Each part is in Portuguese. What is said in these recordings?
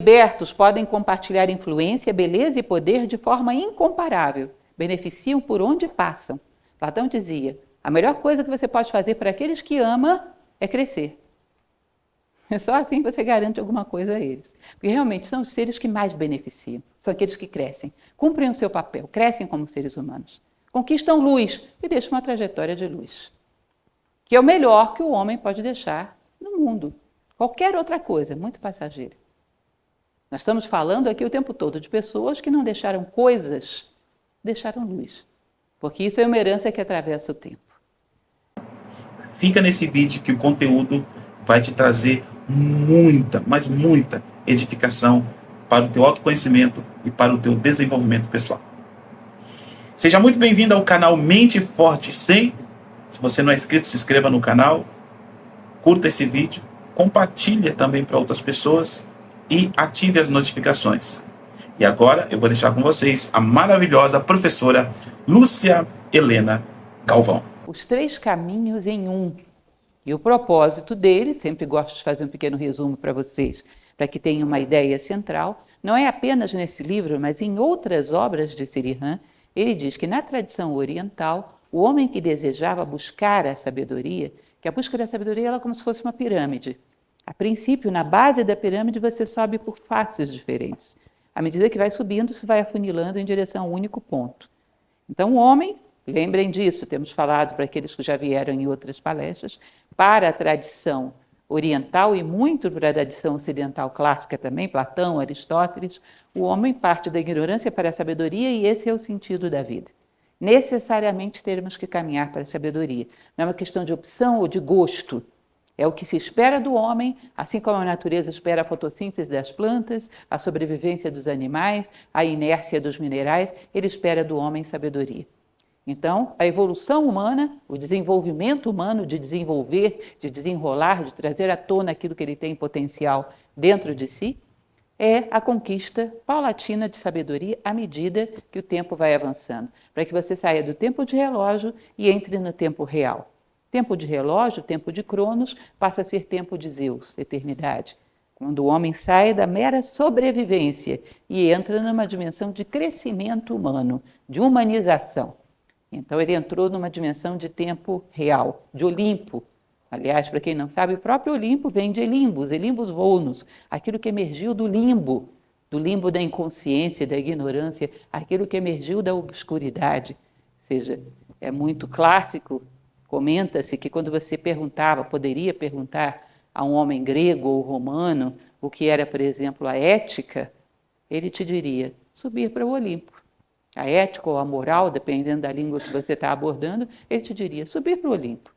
libertos podem compartilhar influência, beleza e poder de forma incomparável. Beneficiam por onde passam. Platão dizia, a melhor coisa que você pode fazer para aqueles que ama é crescer. Só assim você garante alguma coisa a eles. Porque realmente são os seres que mais beneficiam. São aqueles que crescem, cumprem o seu papel, crescem como seres humanos. Conquistam luz e deixam uma trajetória de luz. Que é o melhor que o homem pode deixar no mundo. Qualquer outra coisa, muito passageira. Nós estamos falando aqui o tempo todo de pessoas que não deixaram coisas, deixaram luz. Porque isso é uma herança que atravessa o tempo. Fica nesse vídeo que o conteúdo vai te trazer muita, mas muita edificação para o teu autoconhecimento e para o teu desenvolvimento pessoal. Seja muito bem-vindo ao canal Mente Forte 100. Se você não é inscrito, se inscreva no canal, curta esse vídeo, compartilhe também para outras pessoas e ative as notificações. E agora eu vou deixar com vocês a maravilhosa professora Lúcia Helena Galvão. Os 3 caminhos em um. E o propósito dele, sempre gosto de fazer um pequeno resumo para vocês, para que tenham uma ideia central, não é apenas nesse livro, mas em outras obras de Srihan, ele diz que na tradição oriental, o homem que desejava buscar a sabedoria, que a busca da sabedoria ela é como se fosse uma pirâmide. A princípio, na base da pirâmide, você sobe por faces diferentes. À medida que vai subindo, isso vai afunilando em direção a um único ponto. Então, o homem, lembrem disso, temos falado para aqueles que já vieram em outras palestras, para a tradição oriental e muito para a tradição ocidental clássica também, Platão, Aristóteles, o homem parte da ignorância para a sabedoria e esse é o sentido da vida. Necessariamente teremos que caminhar para a sabedoria. Não é uma questão de opção ou de gosto. É o que se espera do homem, assim como a natureza espera a fotossíntese das plantas, a sobrevivência dos animais, a inércia dos minerais, ele espera do homem sabedoria. Então, a evolução humana, o desenvolvimento humano de desenvolver, de desenrolar, de trazer à tona aquilo que ele tem potencial dentro de si, é a conquista paulatina de sabedoria à medida que o tempo vai avançando, para que você saia do tempo de relógio e entre no tempo real. Tempo de relógio, tempo de Cronos, passa a ser tempo de Zeus, eternidade. Quando o homem sai da mera sobrevivência e entra numa dimensão de crescimento humano, de humanização. Então ele entrou numa dimensão de tempo real, de Olimpo. Aliás, para quem não sabe, o próprio Olimpo vem de Elimbus, Elimbus Volnus, aquilo que emergiu do limbo da inconsciência, da ignorância, aquilo que emergiu da obscuridade. Ou seja, é muito clássico, comenta-se que quando você poderia perguntar a um homem grego ou romano o que era, por exemplo, a ética, ele te diria, subir para o Olimpo. A ética ou a moral, dependendo da língua que você está abordando, ele te diria, subir para o Olimpo,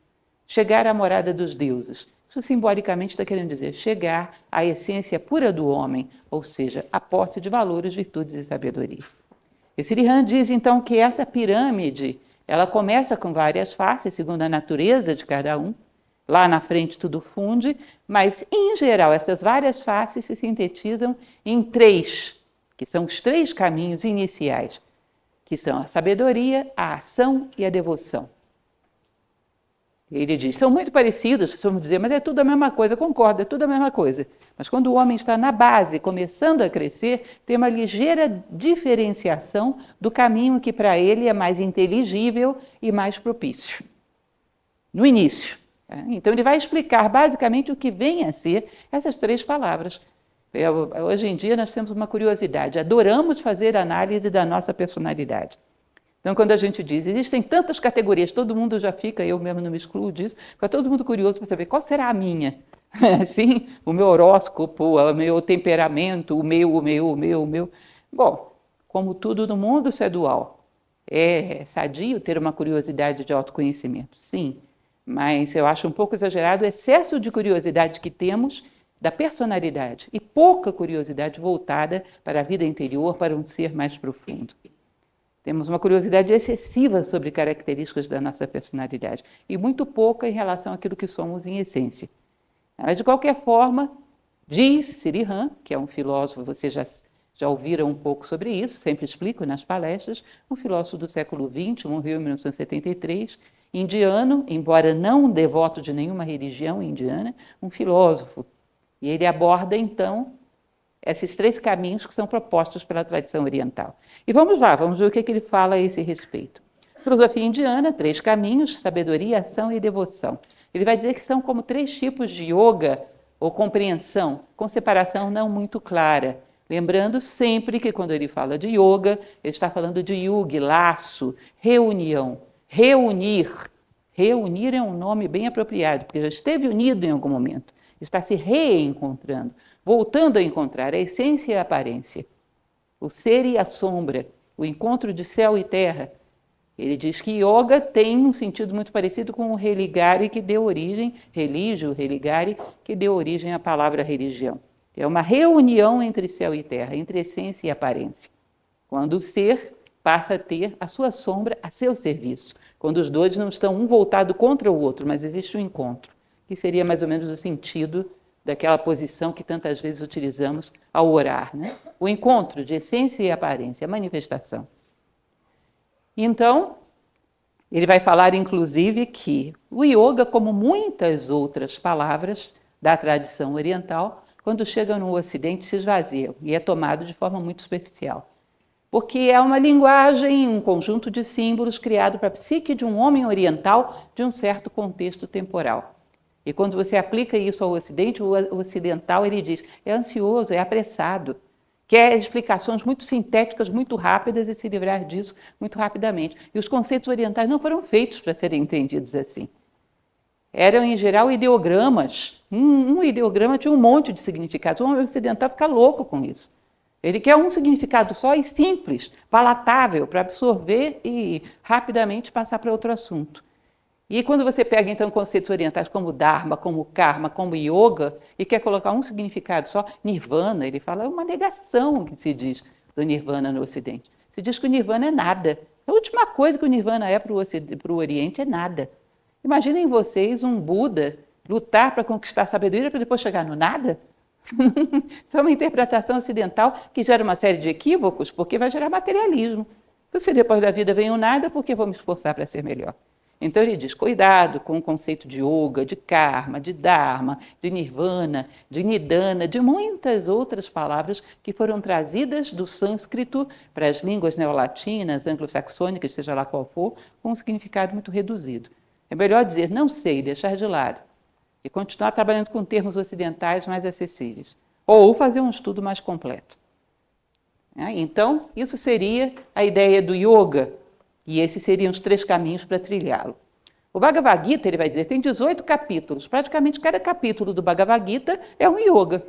chegar à morada dos deuses. Isso simbolicamente está querendo dizer chegar à essência pura do homem, ou seja, a posse de valores, virtudes e sabedoria. E Srihan diz então que essa pirâmide, ela começa com várias faces, segundo a natureza de cada um. Lá na frente tudo funde, mas em geral essas várias faces se sintetizam em 3, que são os 3 caminhos iniciais, que são a sabedoria, a ação e a devoção. Ele diz, são muito parecidos, vamos dizer, mas é tudo a mesma coisa, concordo, é tudo a mesma coisa. Mas quando o homem está na base, começando a crescer, tem uma ligeira diferenciação do caminho que para ele é mais inteligível e mais propício. No início. Então ele vai explicar basicamente o que vem a ser essas 3 palavras. Hoje em dia nós temos uma curiosidade, adoramos fazer análise da nossa personalidade. Então, quando a gente diz, existem tantas categorias, todo mundo já fica, eu mesmo não me excluo disso, fica todo mundo curioso para saber qual será a minha. Assim, o meu horóscopo, o meu temperamento, o meu. Bom, como tudo no mundo, isso é dual. É sadio ter uma curiosidade de autoconhecimento, sim, mas eu acho um pouco exagerado o excesso de curiosidade que temos da personalidade e pouca curiosidade voltada para a vida interior, para um ser mais profundo. Temos uma curiosidade excessiva sobre características da nossa personalidade e muito pouca em relação àquilo que somos em essência. Mas, de qualquer forma, diz Srihan, que é um filósofo, vocês já ouviram um pouco sobre isso, sempre explico nas palestras, um filósofo do século XX, morreu em 1973, indiano, embora não devoto de nenhuma religião indiana, um filósofo. E ele aborda, então, esses 3 caminhos que são propostos pela tradição oriental. E vamos lá, vamos ver o que ele fala a esse respeito. Filosofia indiana, 3 caminhos: sabedoria, ação e devoção. Ele vai dizer que são como 3 tipos de yoga ou compreensão, com separação não muito clara. Lembrando sempre que quando ele fala de yoga, ele está falando de yugi, laço, reunião, reunir. Reunir é um nome bem apropriado, porque já esteve unido em algum momento, está se reencontrando, voltando a encontrar a essência e a aparência, o ser e a sombra, o encontro de céu e terra. Ele diz que yoga tem um sentido muito parecido com o religare, que deu origem, religio, religare, que deu origem à palavra religião. É uma reunião entre céu e terra, entre essência e aparência. Quando o ser passa a ter a sua sombra a seu serviço. Quando os dois não estão um voltado contra o outro, mas existe um encontro, que seria mais ou menos o sentido daquela posição que tantas vezes utilizamos ao orar, né? O encontro de essência e aparência, a manifestação. Então, ele vai falar, inclusive, que o yoga, como muitas outras palavras da tradição oriental, quando chega no Ocidente, se esvazia e é tomado de forma muito superficial. Porque é uma linguagem, um conjunto de símbolos criado para a psique de um homem oriental de um certo contexto temporal. E quando você aplica isso ao Ocidente, o ocidental ele diz, é ansioso, é apressado, quer explicações muito sintéticas, muito rápidas e se livrar disso muito rapidamente. E os conceitos orientais não foram feitos para serem entendidos assim. Eram, em geral, ideogramas. Um ideograma tinha um monte de significados. O homem ocidental fica louco com isso. Ele quer um significado só e simples, palatável, para absorver e rapidamente passar para outro assunto. E quando você pega, então, conceitos orientais como Dharma, como Karma, como Yoga, e quer colocar um significado só, Nirvana, ele fala, é uma negação que se diz do Nirvana no Ocidente. Se diz que o Nirvana é nada. A última coisa que o Nirvana é para o Oriente é nada. Imaginem vocês um Buda lutar para conquistar a sabedoria para depois chegar no nada? Isso é uma interpretação ocidental que gera uma série de equívocos, porque vai gerar materialismo. Se depois da vida vem o nada, por que vou me esforçar para ser melhor? Então ele diz, cuidado com o conceito de yoga, de karma, de dharma, de nirvana, de nidana, de muitas outras palavras que foram trazidas do sânscrito para as línguas neolatinas, anglo-saxônicas, seja lá qual for, com um significado muito reduzido. É melhor dizer não sei, deixar de lado, e continuar trabalhando com termos ocidentais mais acessíveis, ou fazer um estudo mais completo. Então, isso seria a ideia do yoga, e esses seriam os 3 caminhos para trilhá-lo. O Bhagavad Gita, ele vai dizer, tem 18 capítulos. Praticamente cada capítulo do Bhagavad Gita é um yoga.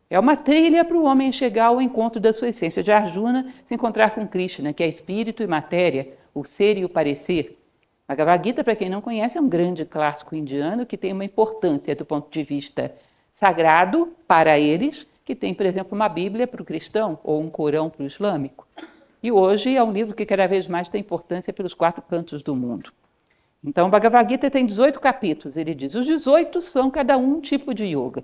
É uma trilha para o homem chegar ao encontro da sua essência, de Arjuna se encontrar com Krishna, que é espírito e matéria, o ser e o parecer. Bhagavad Gita, para quem não conhece, é um grande clássico indiano que tem uma importância do ponto de vista sagrado para eles, que tem, por exemplo, uma Bíblia para o cristão ou um Corão para o islâmico. E hoje é um livro que cada vez mais tem importância pelos 4 cantos do mundo. Então, o Bhagavad Gita tem 18 capítulos, ele diz, os 18 são cada um tipo de yoga.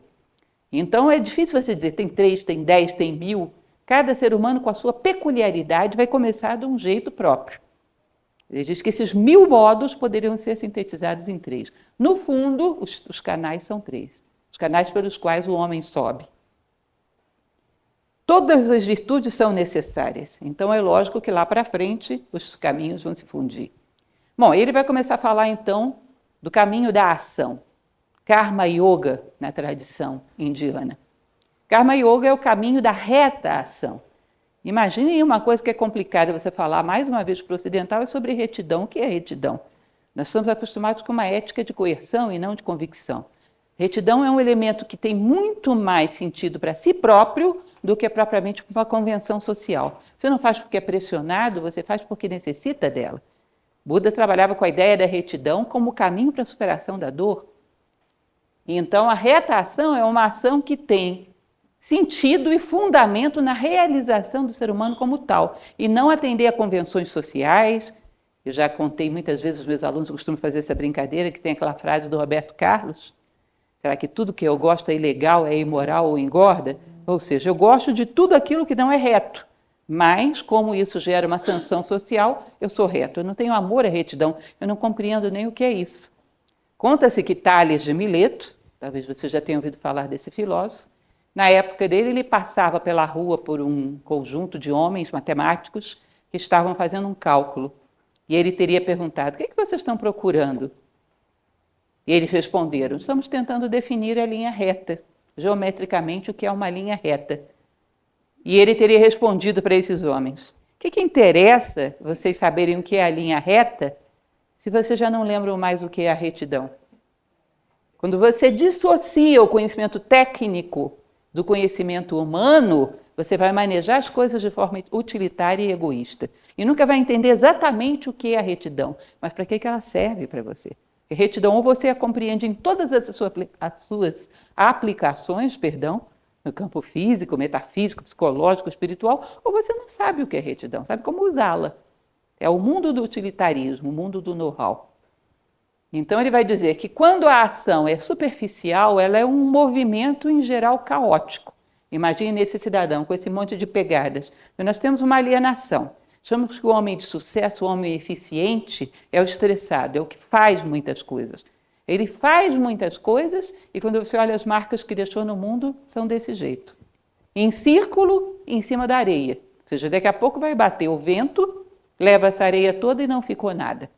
Então, é difícil você dizer, tem 3, tem 10, tem 1000. Cada ser humano, com a sua peculiaridade, vai começar de um jeito próprio. Ele diz que esses 1000 modos poderiam ser sintetizados em 3. No fundo, os canais são 3. Os canais pelos quais o homem sobe. Todas as virtudes são necessárias. Então, é lógico que lá para frente os caminhos vão se fundir. Bom, ele vai começar a falar, então, do caminho da ação. Karma Yoga, na tradição indiana. Karma Yoga é o caminho da reta ação. Imaginem uma coisa que é complicada você falar, mais uma vez para o ocidental, é sobre retidão. O que é retidão? Nós estamos acostumados com uma ética de coerção e não de convicção. Retidão é um elemento que tem muito mais sentido para si próprio do que propriamente uma convenção social. Você não faz porque é pressionado, você faz porque necessita dela. Buda trabalhava com a ideia da retidão como caminho para a superação da dor. Então, a reta ação é uma ação que tem sentido e fundamento na realização do ser humano como tal, e não atender a convenções sociais. Eu já contei muitas vezes, os meus alunos costumam fazer essa brincadeira, que tem aquela frase do Roberto Carlos, será que tudo que eu gosto é ilegal, é imoral ou engorda? Ou seja, eu gosto de tudo aquilo que não é reto, mas como isso gera uma sanção social, eu sou reto, eu não tenho amor à retidão, eu não compreendo nem o que é isso. Conta-se que Tales de Mileto, talvez você já tenha ouvido falar desse filósofo, Na época dele, ele passava pela rua por um conjunto de homens matemáticos que estavam fazendo um cálculo. E ele teria perguntado: o que é que vocês estão procurando? E eles responderam: estamos tentando definir a linha reta, geometricamente o que é uma linha reta. E ele teria respondido para esses homens: o que interessa vocês saberem o que é a linha reta se vocês já não lembram mais o que é a retidão? Quando você dissocia o conhecimento técnico do conhecimento humano, você vai manejar as coisas de forma utilitária e egoísta. E nunca vai entender exatamente o que é a retidão, mas para que ela serve para você. A retidão, ou você a compreende em todas as suas aplicações, no campo físico, metafísico, psicológico, espiritual, ou você não sabe o que é retidão, sabe como usá-la. É o mundo do utilitarismo, o mundo do know-how. Então ele vai dizer que quando a ação é superficial, ela é um movimento em geral caótico. Imagine esse cidadão com esse monte de pegadas. Nós temos uma alienação. Chamamos que o homem de sucesso, o homem eficiente, é o estressado, é o que faz muitas coisas. Ele faz muitas coisas e quando você olha as marcas que deixou no mundo, são desse jeito. Em círculo, em cima da areia. Ou seja, daqui a pouco vai bater o vento, leva essa areia toda e não ficou nada.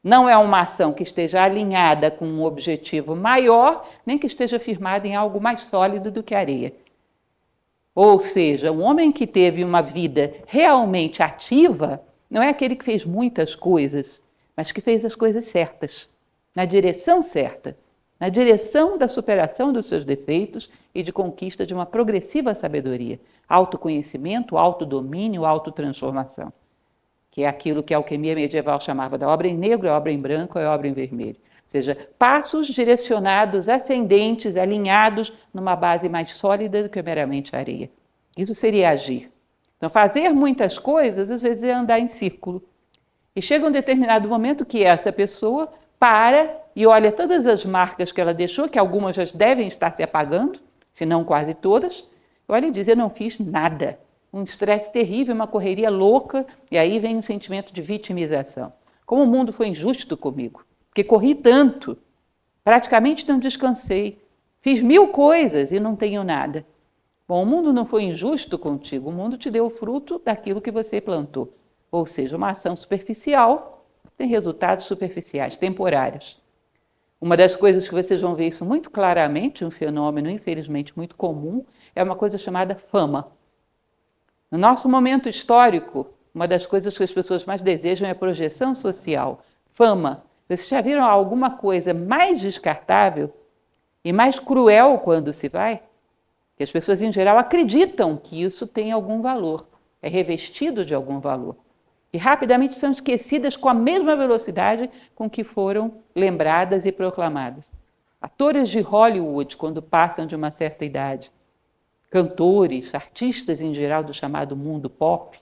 Não é uma ação que esteja alinhada com um objetivo maior, nem que esteja firmada em algo mais sólido do que a areia. Ou seja, um homem que teve uma vida realmente ativa não é aquele que fez muitas coisas, mas que fez as coisas certas, na direção certa, na direção da superação dos seus defeitos e de conquista de uma progressiva sabedoria, autoconhecimento, autodomínio, autotransformação, que é aquilo que a alquimia medieval chamava da obra em negro, a obra em branco e a obra em vermelho. Ou seja, passos direcionados, ascendentes, alinhados numa base mais sólida do que meramente areia. Isso seria agir. Então, fazer muitas coisas, às vezes, é andar em círculo. E chega um determinado momento que essa pessoa para e olha todas as marcas que ela deixou, que algumas já devem estar se apagando, se não quase todas, olha e diz: eu não fiz nada. Um estresse terrível, uma correria louca, e aí vem um sentimento de vitimização. Como o mundo foi injusto comigo, porque corri tanto, praticamente não descansei, fiz 1000 coisas e não tenho nada. Bom, o mundo não foi injusto contigo, o mundo te deu o fruto daquilo que você plantou. Ou seja, uma ação superficial tem resultados superficiais, temporários. Uma das coisas que vocês vão ver isso muito claramente, um fenômeno infelizmente muito comum, é uma coisa chamada fama. No nosso momento histórico, uma das coisas que as pessoas mais desejam é a projeção social, fama. Vocês já viram alguma coisa mais descartável e mais cruel quando se vai? Que as pessoas, em geral, acreditam que isso tem algum valor, é revestido de algum valor. E rapidamente são esquecidas com a mesma velocidade com que foram lembradas e proclamadas. Atores de Hollywood, quando passam de uma certa idade, cantores, artistas em geral do chamado mundo pop,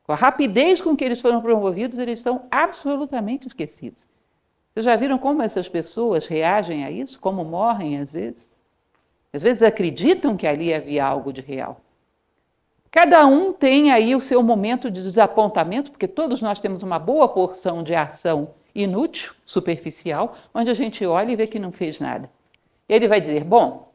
com a rapidez com que eles foram promovidos, eles são absolutamente esquecidos. Vocês já viram como essas pessoas reagem a isso? Como morrem às vezes? Às vezes acreditam que ali havia algo de real. Cada um tem aí o seu momento de desapontamento, porque todos nós temos uma boa porção de ação inútil, superficial, onde a gente olha e vê que não fez nada. Ele vai dizer: bom,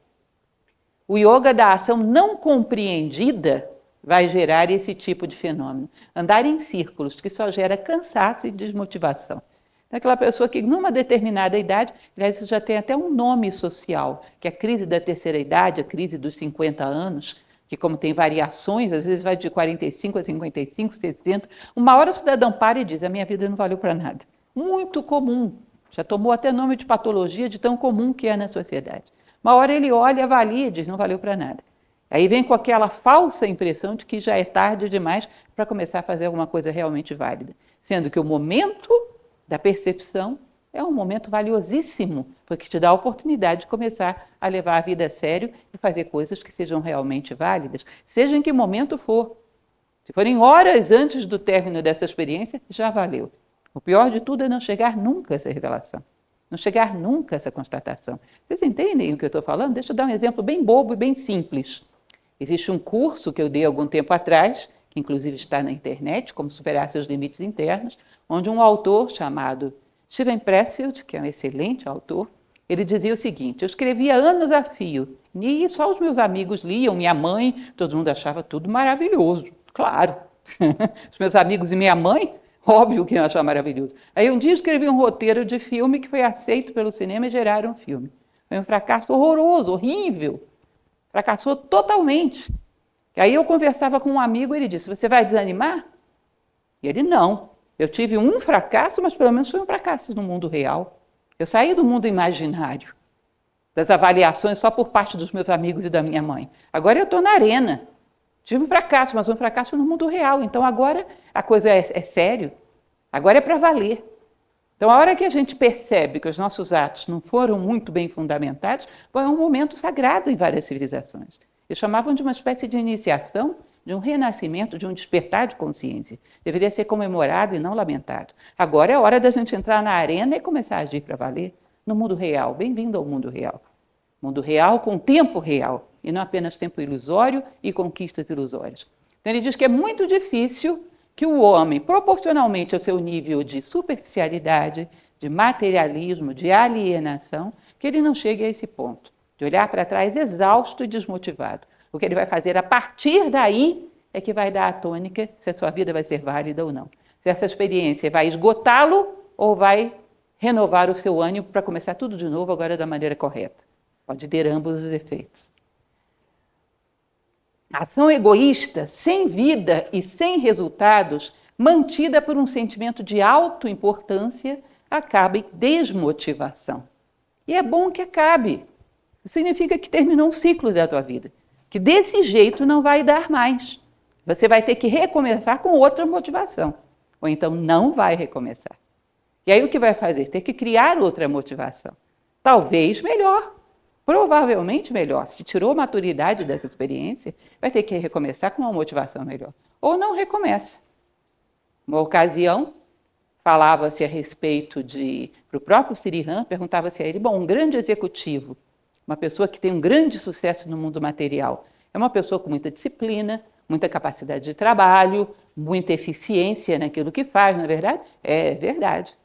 o yoga da ação não compreendida vai gerar esse tipo de fenômeno. Andar em círculos, que só gera cansaço e desmotivação. Aquela pessoa que, numa determinada idade, aliás, isso já tem até um nome social, que é a crise da terceira idade, a crise dos 50 anos, que como tem variações, às vezes vai de 45 a 55, 60, uma hora o cidadão para e diz: a minha vida não valeu para nada. Muito comum, já tomou até nome de patologia de tão comum que é na sociedade. Uma hora ele olha, avalia e diz: não valeu para nada. Aí vem com aquela falsa impressão de que já é tarde demais para começar a fazer alguma coisa realmente válida. Sendo que o momento da percepção é um momento valiosíssimo, porque te dá a oportunidade de começar a levar a vida a sério e fazer coisas que sejam realmente válidas, seja em que momento for. Se forem horas antes do término dessa experiência, já valeu. O pior de tudo é não chegar nunca a essa revelação, não chegar nunca a essa constatação. Vocês entendem o que eu estou falando? Deixa eu dar um exemplo bem bobo e bem simples. Existe um curso que eu dei algum tempo atrás, que inclusive está na internet, como superar seus limites internos, onde um autor chamado Steven Pressfield, que é um excelente autor, ele dizia o seguinte: eu escrevia anos a fio E só os meus amigos liam, minha mãe, todo mundo achava tudo maravilhoso, claro. Os meus amigos e minha mãe, óbvio que iam achar maravilhoso. Aí um dia escrevi um roteiro de filme que foi aceito pelo cinema e geraram um filme. Foi um fracasso horroroso, horrível. Fracassou totalmente. E aí eu conversava com um amigo e ele disse, você vai desanimar? E ele, não. Eu tive um fracasso, mas pelo menos foi um fracasso no mundo real. Eu saí do mundo imaginário, das avaliações só por parte dos meus amigos e da minha mãe. Agora eu estou na arena. Tive um fracasso, mas um fracasso no mundo real. Então agora a coisa é sério. Agora é para valer. Então a hora que a gente percebe que os nossos atos não foram muito bem fundamentados, foi um momento sagrado em várias civilizações. Eles chamavam de uma espécie de iniciação, de um renascimento, de um despertar de consciência. Deveria ser comemorado e não lamentado. Agora é hora da gente entrar na arena e começar a agir para valer no mundo real. Bem-vindo ao mundo real. Mundo real com tempo real, e não apenas tempo ilusório e conquistas ilusórias. Então ele diz que é muito difícil que o homem, proporcionalmente ao seu nível de superficialidade, de materialismo, de alienação, que ele não chegue a esse ponto, de olhar para trás exausto e desmotivado. O que ele vai fazer a partir daí é que vai dar a tônica se a sua vida vai ser válida ou não. Se essa experiência vai esgotá-lo ou vai renovar o seu ânimo para começar tudo de novo agora da maneira correta. Pode ter ambos os efeitos. A ação egoísta, sem vida e sem resultados, mantida por um sentimento de autoimportância, acaba em desmotivação. E é bom que acabe. Isso significa que terminou um ciclo da tua vida. Que desse jeito não vai dar mais. Você vai ter que recomeçar com outra motivação. Ou então não vai recomeçar. E aí o que vai fazer? Ter que criar outra motivação. Talvez melhor. Provavelmente melhor. Se tirou maturidade dessa experiência, vai ter que recomeçar com uma motivação melhor. Ou não recomeça. Uma ocasião, falava-se a respeito de... Para o próprio Sirihan, perguntava-se a ele, bom, um grande executivo, uma pessoa que tem um grande sucesso no mundo material, é uma pessoa com muita disciplina, muita capacidade de trabalho, muita eficiência naquilo que faz, não é verdade? É verdade.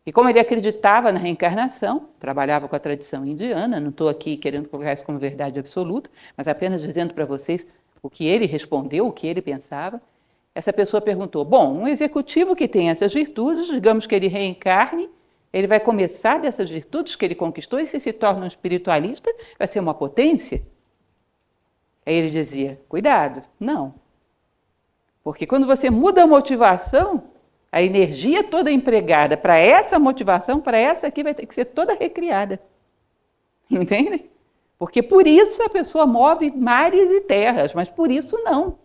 E como ele acreditava na reencarnação, trabalhava com a tradição indiana, não estou aqui querendo colocar isso como verdade absoluta, mas apenas dizendo para vocês o que ele respondeu, o que ele pensava. Essa pessoa perguntou, bom, um executivo que tem essas virtudes, digamos que ele reencarne, ele vai começar dessas virtudes que ele conquistou e se torna um espiritualista, vai ser uma potência? Aí ele dizia, cuidado, não. Porque quando você muda a motivação, a energia toda empregada para essa motivação, para essa aqui, vai ter que ser toda recriada. Entende? Porque por isso a pessoa move mares e terras, mas por isso não.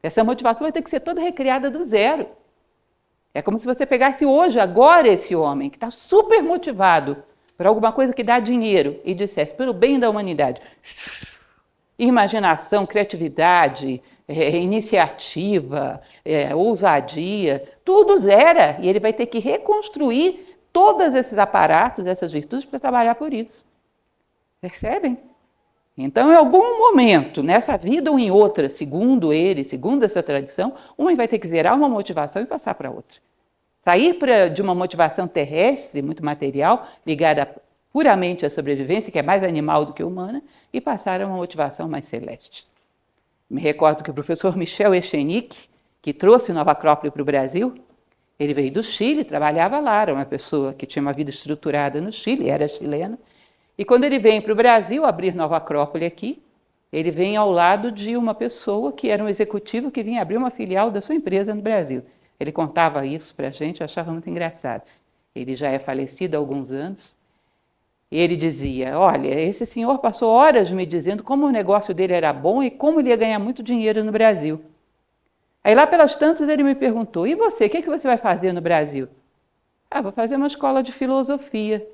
Essa motivação vai ter que ser toda recriada do zero. É como se você pegasse hoje, agora, esse homem que está super motivado por alguma coisa que dá dinheiro e dissesse, pelo bem da humanidade, imaginação, criatividade, iniciativa, ousadia, tudo zera. E ele vai ter que reconstruir todos esses aparatos, essas virtudes, para trabalhar por isso. Percebem? Então, em algum momento, nessa vida ou em outra, segundo ele, segundo essa tradição, um vai ter que zerar uma motivação e passar para outra. Sair de uma motivação terrestre, muito material, ligada puramente à sobrevivência, que é mais animal do que humana, e passar a uma motivação mais celeste. Me recordo que o professor Michel Echenique, que trouxe Nova Acrópole para o Brasil, ele veio do Chile, trabalhava lá, era uma pessoa que tinha uma vida estruturada no Chile, era chileno, e quando ele vem para o Brasil abrir Nova Acrópole aqui, ele vem ao lado de uma pessoa que era um executivo que vinha abrir uma filial da sua empresa no Brasil. Ele contava isso para a gente, eu achava muito engraçado. Ele já é falecido há alguns anos. E ele dizia, olha, esse senhor passou horas me dizendo como o negócio dele era bom e como ele ia ganhar muito dinheiro no Brasil. Aí lá pelas tantas ele me perguntou, e você, o que você vai fazer no Brasil? Ah, vou fazer uma escola de filosofia.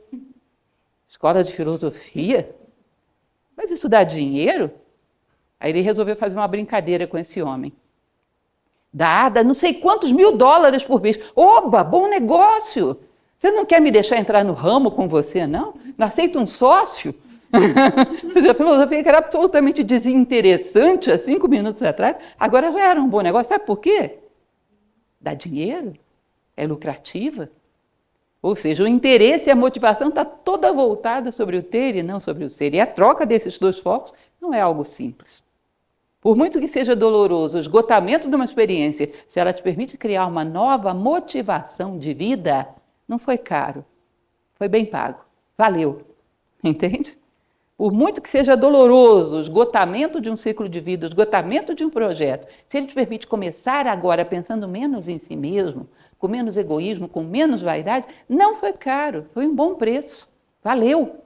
Escola de filosofia? Mas isso dá dinheiro? Aí ele resolveu fazer uma brincadeira com esse homem. Dá não sei quantos $1000 por mês. Oba, bom negócio! Você não quer me deixar entrar no ramo com você, não? Não aceita um sócio? Ou seja, a filosofia que era absolutamente desinteressante há 5 minutos atrás, agora já era um bom negócio. Sabe por quê? Dá dinheiro? É lucrativa? Ou seja, o interesse e a motivação está toda voltada sobre o ter e não sobre o ser. E a troca desses dois focos não é algo simples. Por muito que seja doloroso o esgotamento de uma experiência, se ela te permite criar uma nova motivação de vida, não foi caro, foi bem pago, valeu, entende? Por muito que seja doloroso o esgotamento de um ciclo de vida, o esgotamento de um projeto, se ele te permite começar agora pensando menos em si mesmo, com menos egoísmo, com menos vaidade, não foi caro, foi um bom preço, valeu.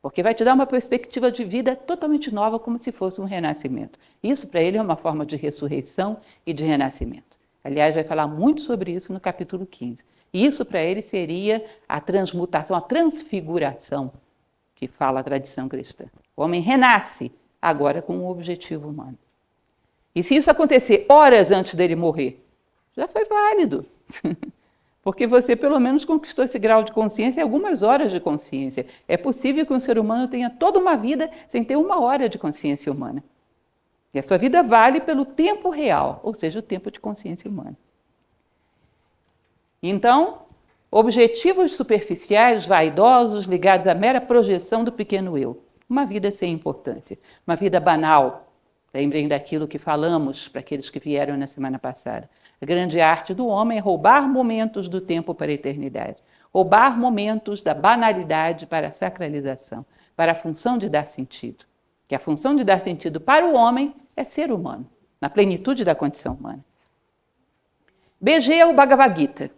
Porque vai te dar uma perspectiva de vida totalmente nova, como se fosse um renascimento. Isso para ele é uma forma de ressurreição e de renascimento. Aliás, vai falar muito sobre isso no capítulo 15. E isso para ele seria a transmutação, a transfiguração, que fala a tradição cristã. O homem renasce agora com um objetivo humano. E se isso acontecer horas antes dele morrer, já foi válido. Porque você pelo menos conquistou esse grau de consciência e algumas horas de consciência. É possível que um ser humano tenha toda uma vida sem ter uma hora de consciência humana. E a sua vida vale pelo tempo real, ou seja, o tempo de consciência humana. Então, objetivos superficiais, vaidosos, ligados à mera projeção do pequeno eu. Uma vida sem importância, uma vida banal. Lembrem daquilo que falamos para aqueles que vieram na semana passada. A grande arte do homem é roubar momentos do tempo para a eternidade. Roubar momentos da banalidade para a sacralização, para a função de dar sentido. Que a função de dar sentido para o homem é ser humano, na plenitude da condição humana. BG é o Bhagavad Gita.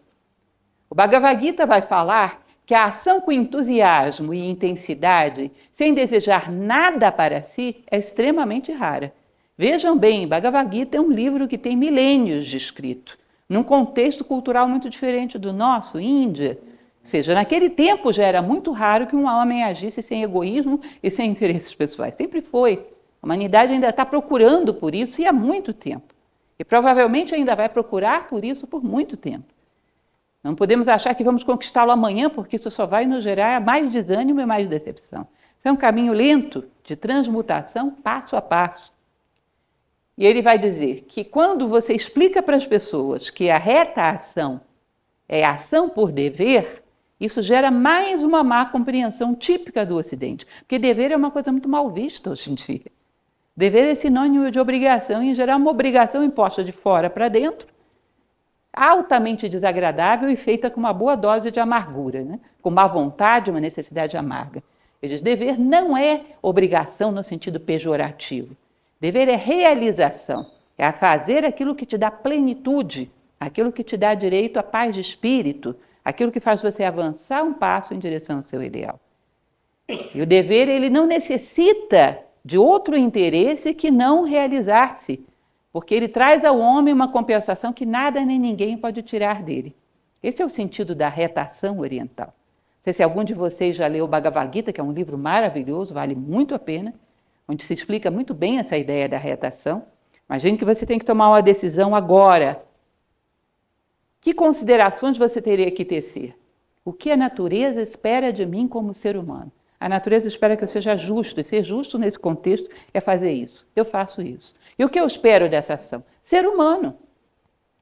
O Bhagavad Gita vai falar que a ação com entusiasmo e intensidade, sem desejar nada para si, é extremamente rara. Vejam bem, Bhagavad Gita é um livro que tem milênios de escrito, num contexto cultural muito diferente do nosso, Índia. Ou seja, naquele tempo já era muito raro que um homem agisse sem egoísmo e sem interesses pessoais. Sempre foi. A humanidade ainda está procurando por isso e há muito tempo. E provavelmente ainda vai procurar por isso por muito tempo. Não podemos achar que vamos conquistá-lo amanhã, porque isso só vai nos gerar mais desânimo e mais decepção. É um caminho lento de transmutação, passo a passo. E ele vai dizer que quando você explica para as pessoas que a reta ação é ação por dever, isso gera mais uma má compreensão típica do Ocidente. Porque dever é uma coisa muito mal vista hoje em dia. Dever é sinônimo de obrigação, e em geral uma obrigação imposta de fora para dentro, altamente desagradável e feita com uma boa dose de amargura, né? Com má vontade, uma necessidade amarga. Ele diz, dever não é obrigação no sentido pejorativo. Dever é realização, é a fazer aquilo que te dá plenitude, aquilo que te dá direito à paz de espírito, aquilo que faz você avançar um passo em direção ao seu ideal. E o dever, ele não necessita de outro interesse que não realizar-se, porque ele traz ao homem uma compensação que nada nem ninguém pode tirar dele. Esse é o sentido da retação oriental. Não sei se algum de vocês já leu o Bhagavad Gita, que é um livro maravilhoso, vale muito a pena, onde se explica muito bem essa ideia da retação. Imagine que você tem que tomar uma decisão agora. Que considerações você teria que tecer? O que a natureza espera de mim como ser humano? A natureza espera que eu seja justo, e ser justo nesse contexto é fazer isso. Eu faço isso. E o que eu espero dessa ação? Ser humano.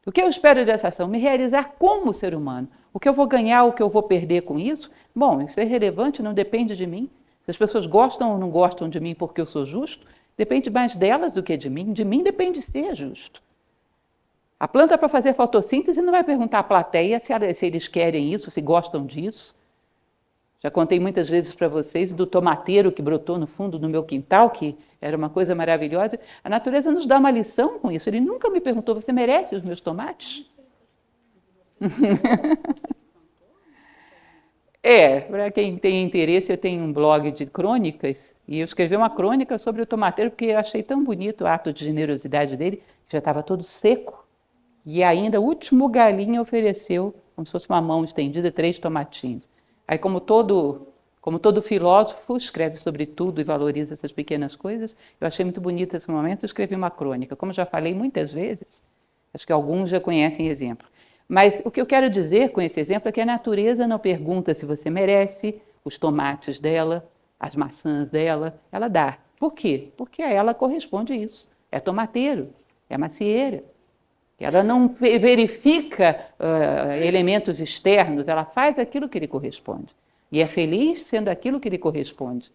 O que eu espero dessa ação? Me realizar como ser humano. O que eu vou ganhar, o que eu vou perder com isso? Bom, isso é relevante, não depende de mim. Se as pessoas gostam ou não gostam de mim porque eu sou justo, depende mais delas do que de mim. De mim depende ser justo. A planta, para fazer fotossíntese, não vai perguntar à plateia se eles querem isso, se gostam disso. Já contei muitas vezes para vocês do tomateiro que brotou no fundo do meu quintal, que era uma coisa maravilhosa. A natureza nos dá uma lição com isso. Ele nunca me perguntou, você merece os meus tomates? Para quem tem interesse, eu tenho um blog de crônicas e eu escrevi uma crônica sobre o tomateiro porque eu achei tão bonito o ato de generosidade dele, que já estava todo seco, e ainda o último galinho ofereceu, como se fosse uma mão estendida, 3 tomatinhos. Aí, como todo filósofo escreve sobre tudo e valoriza essas pequenas coisas, eu achei muito bonito esse momento e escrevi uma crônica. Como já falei muitas vezes, acho que alguns já conhecem exemplo. Mas o que eu quero dizer com esse exemplo é que a natureza não pergunta se você merece os tomates dela, as maçãs dela, ela dá. Por quê? Porque a ela corresponde isso. É tomateiro, é macieira. Ela não verifica elementos externos, ela faz aquilo que lhe corresponde. E é feliz sendo aquilo que lhe corresponde.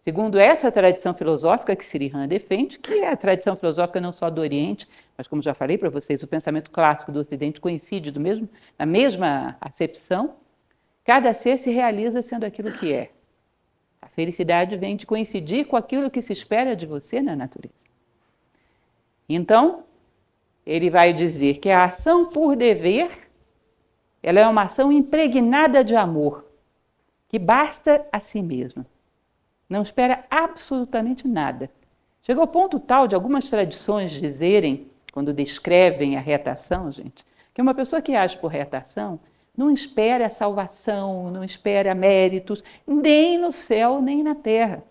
Segundo essa tradição filosófica que Sri Rana defende, que é a tradição filosófica não só do Oriente, mas como já falei para vocês, o pensamento clássico do Ocidente coincide na mesma acepção, cada ser se realiza sendo aquilo que é. A felicidade vem de coincidir com aquilo que se espera de você na natureza. Então, ele vai dizer que a ação por dever, ela é uma ação impregnada de amor, que basta a si mesma. Não espera absolutamente nada. Chegou ao ponto tal de algumas tradições dizerem, quando descrevem a retação, gente, que uma pessoa que age por retação não espera salvação, não espera méritos, nem no céu, nem na terra.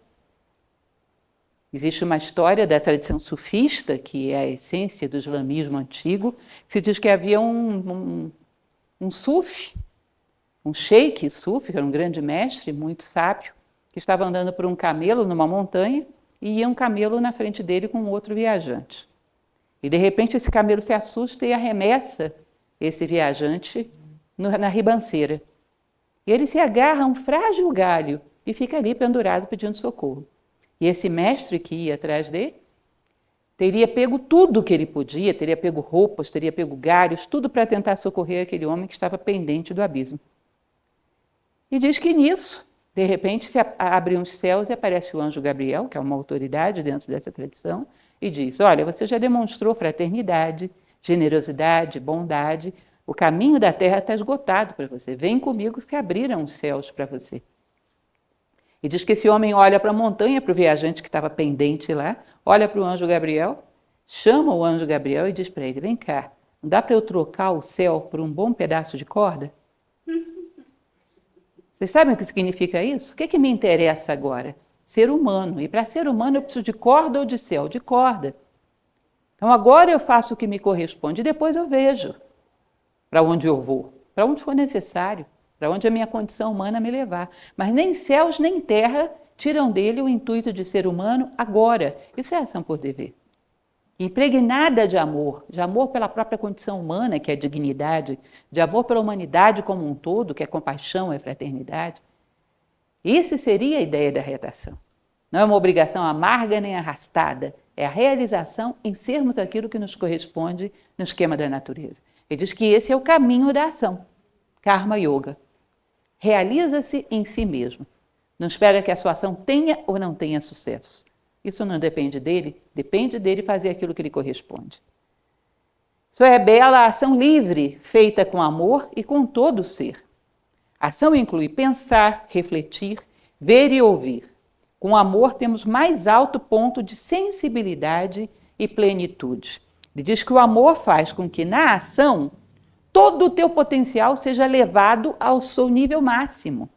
Existe uma história da tradição sufista, que é a essência do islamismo antigo, que se diz que havia um sufi, um sheik sufi, que era um grande mestre, muito sábio, que estava andando por um camelo numa montanha e ia um camelo na frente dele com outro viajante. E de repente esse camelo se assusta e arremessa esse viajante na ribanceira. E ele se agarra a um frágil galho e fica ali pendurado pedindo socorro. E esse mestre que ia atrás dele teria pego tudo que ele podia, teria pego roupas, teria pego galhos, tudo para tentar socorrer aquele homem que estava pendente do abismo. E diz que nisso, de repente, se abrem os céus e aparece o anjo Gabriel, que é uma autoridade dentro dessa tradição, e diz: olha, você já demonstrou fraternidade, generosidade, bondade, o caminho da terra está esgotado para você, vem comigo, se abriram os céus para você. E diz que esse homem olha para a montanha, para o viajante que estava pendente lá, olha para o anjo Gabriel, chama o anjo Gabriel e diz para ele: vem cá, não dá para eu trocar o céu por um bom pedaço de corda? Vocês sabem o que significa isso? O que me interessa agora? Ser humano. E para ser humano eu preciso de corda ou de céu? De corda. Então agora eu faço o que me corresponde e depois eu vejo para onde eu vou, para onde for necessário, para onde a minha condição humana me levar. Mas nem céus nem terra tiram dele o intuito de ser humano agora. Isso é ação por dever. Impregnada de amor pela própria condição humana, que é a dignidade, de amor pela humanidade como um todo, que é compaixão, é fraternidade. Essa seria a ideia da retação. Não é uma obrigação amarga nem arrastada, é a realização em sermos aquilo que nos corresponde no esquema da natureza. Ele diz que esse é o caminho da ação, Karma Yoga. Realiza-se em si mesmo. Não espera que a sua ação tenha ou não tenha sucesso. Isso não depende dele, depende dele fazer aquilo que lhe corresponde. Isso é bela ação livre, feita com amor e com todo o ser. Ação inclui pensar, refletir, ver e ouvir. Com amor temos mais alto ponto de sensibilidade e plenitude. Ele diz que o amor faz com que na ação todo o teu potencial seja levado ao seu nível máximo.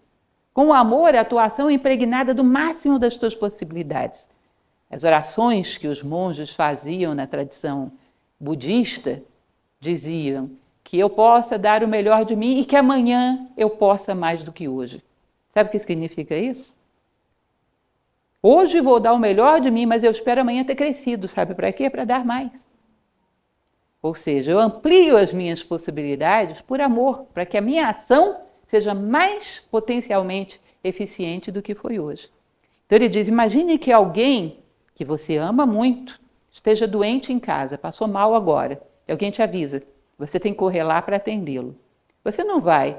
Com o amor, a tua ação é impregnada do máximo das tuas possibilidades. As orações que os monges faziam na tradição budista diziam que eu possa dar o melhor de mim e que amanhã eu possa mais do que hoje. Sabe o que significa isso? Hoje vou dar o melhor de mim, mas eu espero amanhã ter crescido. Sabe para quê? Para dar mais. Ou seja, eu amplio as minhas possibilidades por amor, para que a minha ação seja mais potencialmente eficiente do que foi hoje. Então ele diz, imagine que alguém que você ama muito esteja doente em casa, passou mal agora, e alguém te avisa, você tem que correr lá para atendê-lo. Você não vai.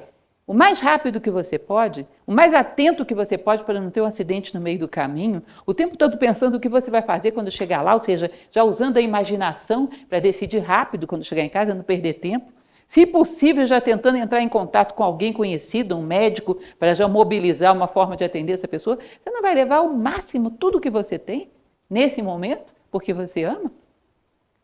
O mais rápido que você pode, o mais atento que você pode para não ter um acidente no meio do caminho, o tempo todo pensando o que você vai fazer quando chegar lá, ou seja, já usando a imaginação para decidir rápido quando chegar em casa, não perder tempo. Se possível, já tentando entrar em contato com alguém conhecido, um médico, para já mobilizar uma forma de atender essa pessoa. Você não vai levar ao máximo tudo que você tem nesse momento, porque você ama?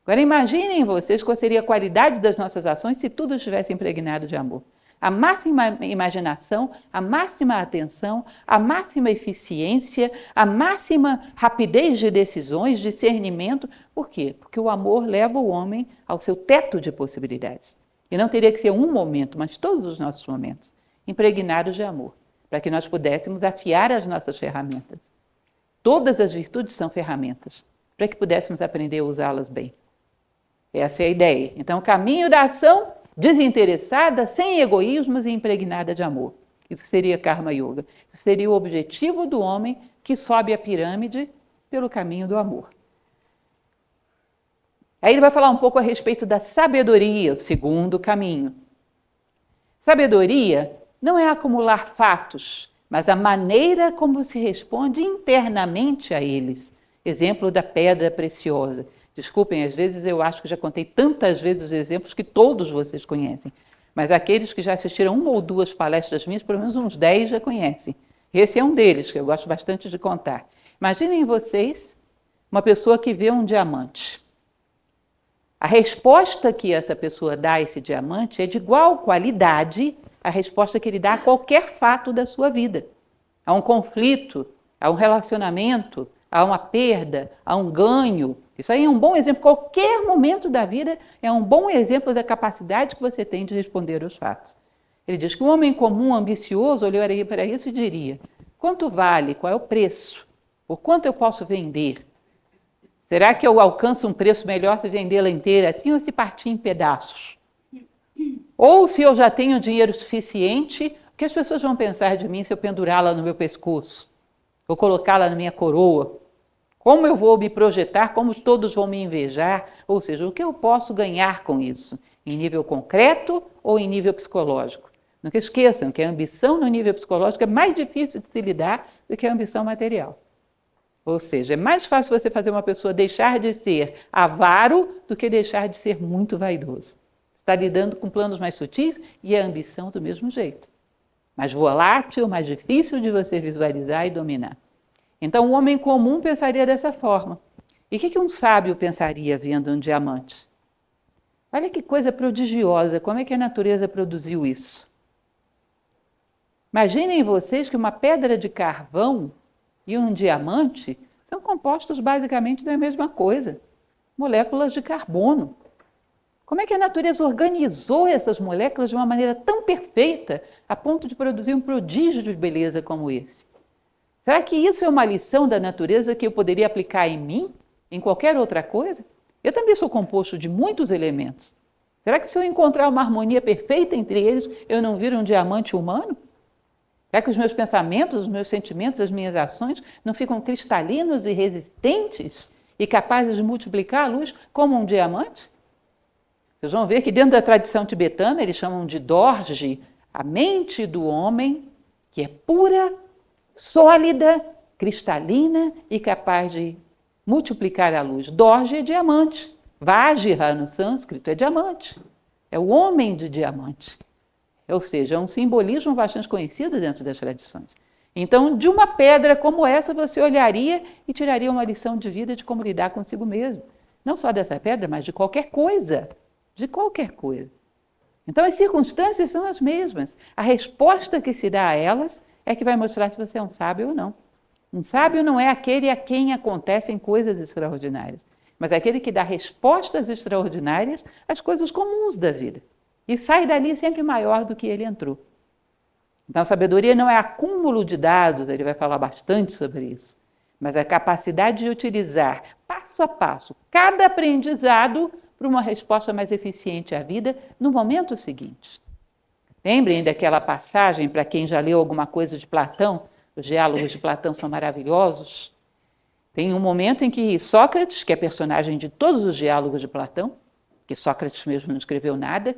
Agora imaginem vocês qual seria a qualidade das nossas ações se tudo estivesse impregnado de amor. A máxima imaginação, a máxima atenção, a máxima eficiência, a máxima rapidez de decisões, discernimento. Por quê? Porque o amor leva o homem ao seu teto de possibilidades. E não teria que ser um momento, mas todos os nossos momentos, impregnados de amor, para que nós pudéssemos afiar as nossas ferramentas. Todas as virtudes são ferramentas, para que pudéssemos aprender a usá-las bem. Essa é a ideia. Então, o caminho da ação desinteressada, sem egoísmos e impregnada de amor. Isso seria Karma Yoga. Isso seria o objetivo do homem que sobe a pirâmide pelo caminho do amor. Aí ele vai falar um pouco a respeito da sabedoria, o segundo caminho. Sabedoria não é acumular fatos, mas a maneira como se responde internamente a eles. Exemplo da pedra preciosa. Desculpem, às vezes eu acho que já contei tantas vezes os exemplos que todos vocês conhecem. Mas aqueles que já assistiram uma ou duas palestras minhas, pelo menos uns 10 já conhecem. Esse é um deles, que eu gosto bastante de contar. Imaginem vocês uma pessoa que vê um diamante. A resposta que essa pessoa dá a esse diamante é de igual qualidade à resposta que ele dá a qualquer fato da sua vida. A um conflito, a um relacionamento, a uma perda, a um ganho. Isso aí é um bom exemplo. Qualquer momento da vida é um bom exemplo da capacidade que você tem de responder aos fatos. Ele diz que um homem comum, ambicioso, olharia para isso e diria: quanto vale? Qual é o preço? Por quanto eu posso vender? Será que eu alcanço um preço melhor se vendê-la inteira assim ou se partir em pedaços? Ou se eu já tenho dinheiro suficiente, o que as pessoas vão pensar de mim se eu pendurá-la no meu pescoço? Ou colocá-la na minha coroa? Como eu vou me projetar? Como todos vão me invejar? Ou seja, o que eu posso ganhar com isso? Em nível concreto ou em nível psicológico? Nunca esqueçam que a ambição no nível psicológico é mais difícil de se lidar do que a ambição material. Ou seja, é mais fácil você fazer uma pessoa deixar de ser avaro do que deixar de ser muito vaidoso. Está lidando com planos mais sutis e a ambição do mesmo jeito. Mais volátil, mais difícil de você visualizar e dominar. Então, o homem comum pensaria dessa forma. E o que um sábio pensaria vendo um diamante? Olha que coisa prodigiosa, como é que a natureza produziu isso? Imaginem vocês que uma pedra de carvão e um diamante são compostos basicamente da mesma coisa, moléculas de carbono. Como é que a natureza organizou essas moléculas de uma maneira tão perfeita a ponto de produzir um prodígio de beleza como esse? Será que isso é uma lição da natureza que eu poderia aplicar em mim, em qualquer outra coisa? Eu também sou composto de muitos elementos. Será que se eu encontrar uma harmonia perfeita entre eles, eu não viro um diamante humano? Será que os meus pensamentos, os meus sentimentos, as minhas ações não ficam cristalinos e resistentes e capazes de multiplicar a luz como um diamante? Vocês vão ver que dentro da tradição tibetana eles chamam de Dorje a mente do homem, que é pura, sólida, cristalina e capaz de multiplicar a luz. Dorje é diamante. Vajra no sânscrito é diamante. É o homem de diamante. Ou seja, é um simbolismo bastante conhecido dentro das tradições. Então, de uma pedra como essa, você olharia e tiraria uma lição de vida de como lidar consigo mesmo. Não só dessa pedra, mas de qualquer coisa. De qualquer coisa. Então, as circunstâncias são as mesmas. A resposta que se dá a elas é que vai mostrar se você é um sábio ou não. Um sábio não é aquele a quem acontecem coisas extraordinárias, mas é aquele que dá respostas extraordinárias às coisas comuns da vida. E sai dali sempre maior do que ele entrou. Então, a sabedoria não é acúmulo de dados, ele vai falar bastante sobre isso, mas a capacidade de utilizar, passo a passo, cada aprendizado para uma resposta mais eficiente à vida no momento seguinte. Lembrem daquela passagem, para quem já leu alguma coisa de Platão, os diálogos de Platão são maravilhosos. Tem um momento em que Sócrates, que é personagem de todos os diálogos de Platão, que Sócrates mesmo não escreveu nada,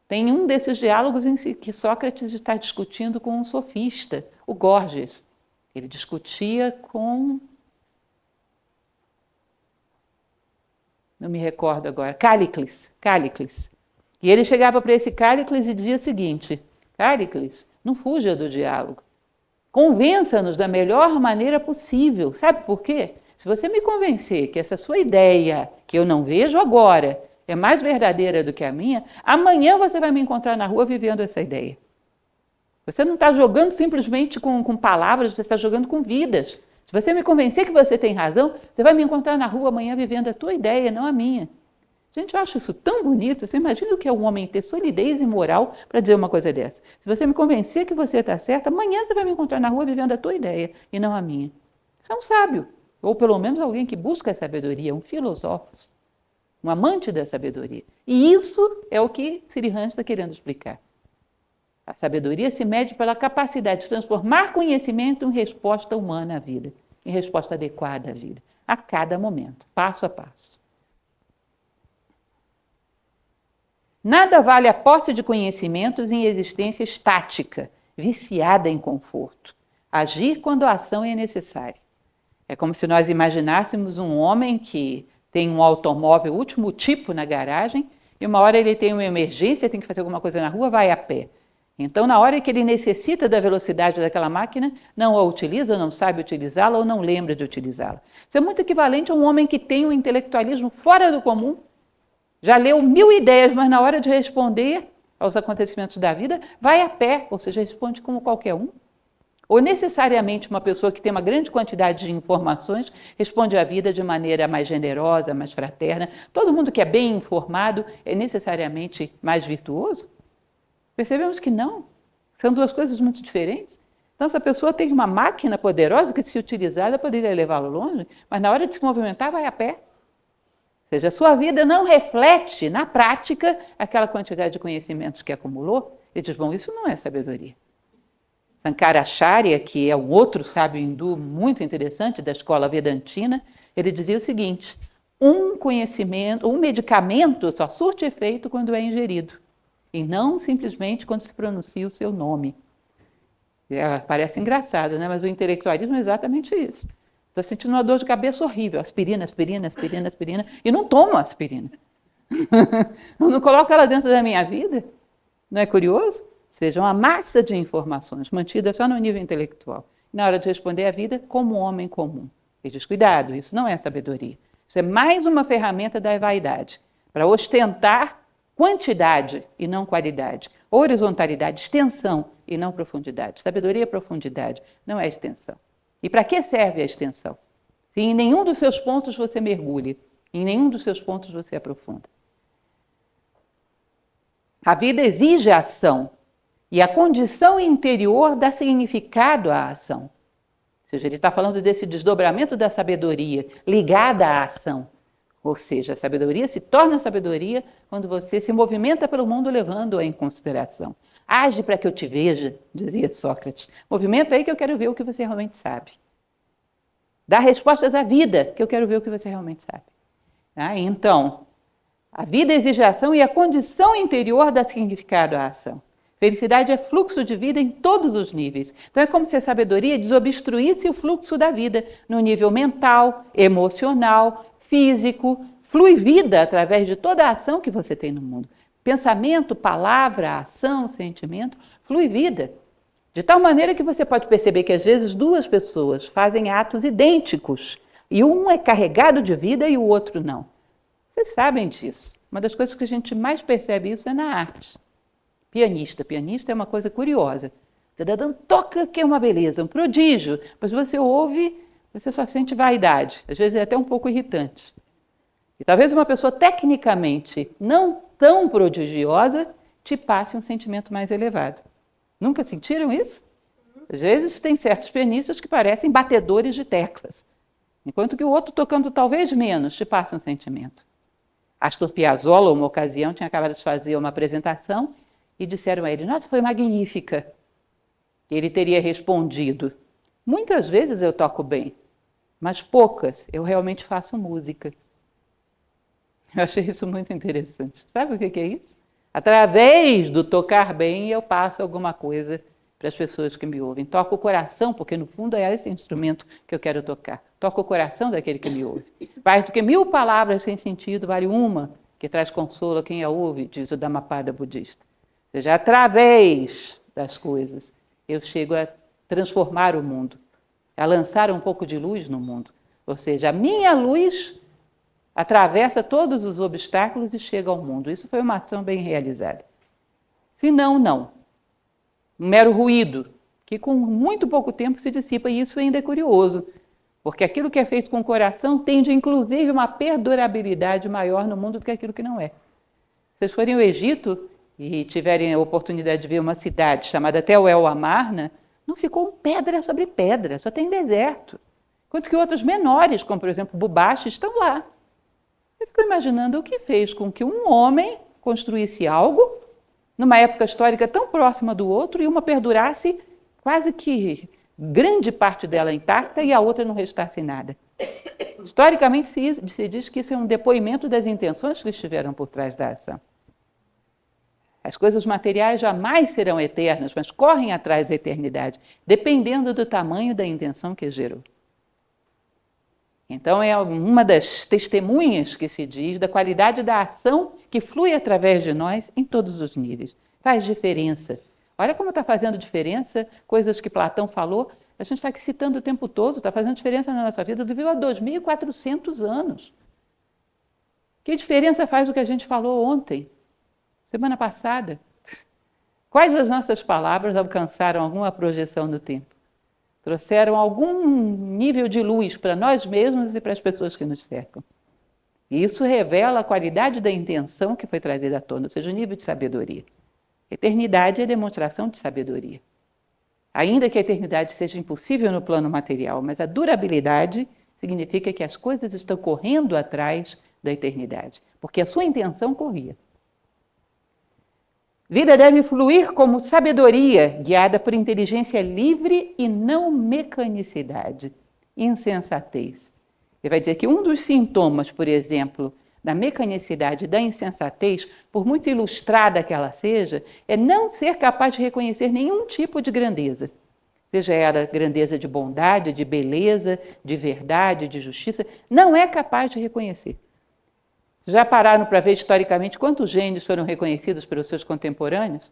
tem um desses diálogos em que Sócrates está discutindo com um sofista, o Gorgias. Ele discutia com... não me recordo agora, Cállicles. E ele chegava para esse Cállicles e dizia o seguinte: Cállicles, não fuja do diálogo. Convença-nos da melhor maneira possível. Sabe por quê? Se você me convencer que essa sua ideia, que eu não vejo agora, é mais verdadeira do que a minha, amanhã você vai me encontrar na rua vivendo essa ideia. Você não está jogando simplesmente com palavras, você está jogando com vidas. Se você me convencer que você tem razão, você vai me encontrar na rua amanhã vivendo a tua ideia, não a minha. Gente, eu acho isso tão bonito. Você imagina o que é um homem ter solidez e moral para dizer uma coisa dessa. Se você me convencer que você está certa, amanhã você vai me encontrar na rua vivendo a tua ideia e não a minha. Você é um sábio, ou pelo menos alguém que busca a sabedoria, um filósofo. um amante da sabedoria. E isso é o que Srihan está querendo explicar. A sabedoria se mede pela capacidade de transformar conhecimento em resposta humana à vida, em resposta adequada à vida, a cada momento, passo a passo. Nada vale a posse de conhecimentos em existência estática, viciada em conforto. Agir quando a ação é necessária. É como se nós imaginássemos um homem que tem um automóvel último tipo na garagem e uma hora ele tem uma emergência, tem que fazer alguma coisa na rua, vai a pé. Então, na hora que ele necessita da velocidade daquela máquina, não a utiliza, não sabe utilizá-la ou não lembra de utilizá-la. Isso é muito equivalente a um homem que tem um intelectualismo fora do comum, já leu 1000 ideias, mas na hora de responder aos acontecimentos da vida, vai a pé, ou seja, responde como qualquer um. Ou necessariamente uma pessoa que tem uma grande quantidade de informações responde à vida de maneira mais generosa, mais fraterna. Todo mundo que é bem informado é necessariamente mais virtuoso? Percebemos que não. São duas coisas muito diferentes. Então, essa pessoa tem uma máquina poderosa que, se utilizada, poderia levá-lo longe, mas na hora de se movimentar, vai a pé. Ou seja, a sua vida não reflete, na prática, aquela quantidade de conhecimentos que acumulou. Ele diz, bom, isso não é sabedoria. Sankaracharya, que é um outro sábio hindu muito interessante da escola vedantina, ele dizia o seguinte, um medicamento só surte efeito quando é ingerido, e não simplesmente quando se pronuncia o seu nome. Parece engraçado, né? Mas o intelectualismo é exatamente isso. Estou sentindo uma dor de cabeça horrível, aspirina, aspirina, aspirina, aspirina, e não tomo aspirina. Eu não coloco ela dentro da minha vida. Não é curioso? Ou seja, uma massa de informações mantida só no nível intelectual. Na hora de responder à vida, como um homem comum. E diz, cuidado, isso não é sabedoria. Isso é mais uma ferramenta da vaidade, para ostentar quantidade e não qualidade, horizontalidade, extensão e não profundidade. Sabedoria é profundidade, não é extensão. E para que serve a extensão? Se em nenhum dos seus pontos você mergulha, em nenhum dos seus pontos você aprofunda. A vida exige a ação, e a condição interior dá significado à ação. Ou seja, ele está falando desse desdobramento da sabedoria ligada à ação. Ou seja, a sabedoria se torna sabedoria quando você se movimenta pelo mundo levando-a em consideração. Age para que eu te veja, dizia Sócrates. Movimenta aí que eu quero ver o que você realmente sabe. Dá respostas à vida, que eu quero ver o que você realmente sabe. Então, a vida exige ação e a condição interior dá significado à ação. Felicidade é fluxo de vida em todos os níveis. Então é como se a sabedoria desobstruísse o fluxo da vida no nível mental, emocional, físico, flui vida através de toda a ação que você tem no mundo. Pensamento, palavra, ação, sentimento, flui vida. De tal maneira que você pode perceber que às vezes duas pessoas fazem atos idênticos e um é carregado de vida e o outro não. Vocês sabem disso. Uma das coisas que a gente mais percebe isso é na arte. Pianista é uma coisa curiosa. Você está dando toca que é uma beleza, um prodígio, mas você ouve, você só sente vaidade. Às vezes é até um pouco irritante. E talvez uma pessoa tecnicamente não tão prodigiosa te passe um sentimento mais elevado. Nunca sentiram isso? Às vezes tem certos pianistas que parecem batedores de teclas, enquanto que o outro, tocando talvez menos, te passa um sentimento. Astor Piazzolla, uma ocasião, tinha acabado de fazer uma apresentação e disseram a ele, nossa, foi magnífica. Ele teria respondido, muitas vezes eu toco bem, mas poucas eu realmente faço música. Eu achei isso muito interessante. Sabe o que é isso? Através do tocar bem, eu passo alguma coisa para as pessoas que me ouvem. Toco o coração, porque no fundo é esse instrumento que eu quero tocar. Toco o coração daquele que me ouve. Mais do que 1000 palavras sem sentido, vale uma que traz consolo a quem a ouve, diz o Dhammapada budista. Ou seja, através das coisas, eu chego a transformar o mundo, a lançar um pouco de luz no mundo. Ou seja, a minha luz atravessa todos os obstáculos e chega ao mundo. Isso foi uma ação bem realizada. Se não, não. Um mero ruído, que com muito pouco tempo se dissipa, e isso ainda é curioso, porque aquilo que é feito com o coração tende, inclusive, uma perdurabilidade maior no mundo do que aquilo que não é. Se vocês forem ao Egito e tiverem a oportunidade de ver uma cidade chamada Tel El Amarna, não ficou pedra sobre pedra, só tem deserto. Enquanto que outros menores, como por exemplo Bubashi, estão lá. Eu fico imaginando o que fez com que um homem construísse algo numa época histórica tão próxima do outro e uma perdurasse quase que grande parte dela intacta e a outra não restasse nada. Historicamente se diz que isso é um depoimento das intenções que estiveram por trás da ação. As coisas materiais jamais serão eternas, mas correm atrás da eternidade, dependendo do tamanho da intenção que gerou. Então, é uma das testemunhas que se diz da qualidade da ação que flui através de nós em todos os níveis. Faz diferença. Olha como está fazendo diferença coisas que Platão falou. A gente está aqui citando o tempo todo, está fazendo diferença na nossa vida. Viveu há 2.400 anos. Que diferença faz o que a gente falou ontem, semana passada? Quais das nossas palavras alcançaram alguma projeção no tempo? Trouxeram algum nível de luz para nós mesmos e para as pessoas que nos cercam. E isso revela a qualidade da intenção que foi trazida à tona, ou seja, o nível de sabedoria. Eternidade é demonstração de sabedoria. Ainda que a eternidade seja impossível no plano material, mas a durabilidade significa que as coisas estão correndo atrás da eternidade, porque a sua intenção corria. Vida deve fluir como sabedoria, guiada por inteligência livre e não mecanicidade, insensatez. Ele vai dizer que um dos sintomas, por exemplo, da mecanicidade, da insensatez, por muito ilustrada que ela seja, é não ser capaz de reconhecer nenhum tipo de grandeza. Seja ela grandeza de bondade, de beleza, de verdade, de justiça, não é capaz de reconhecer. Já pararam para ver historicamente quantos gênios foram reconhecidos pelos seus contemporâneos?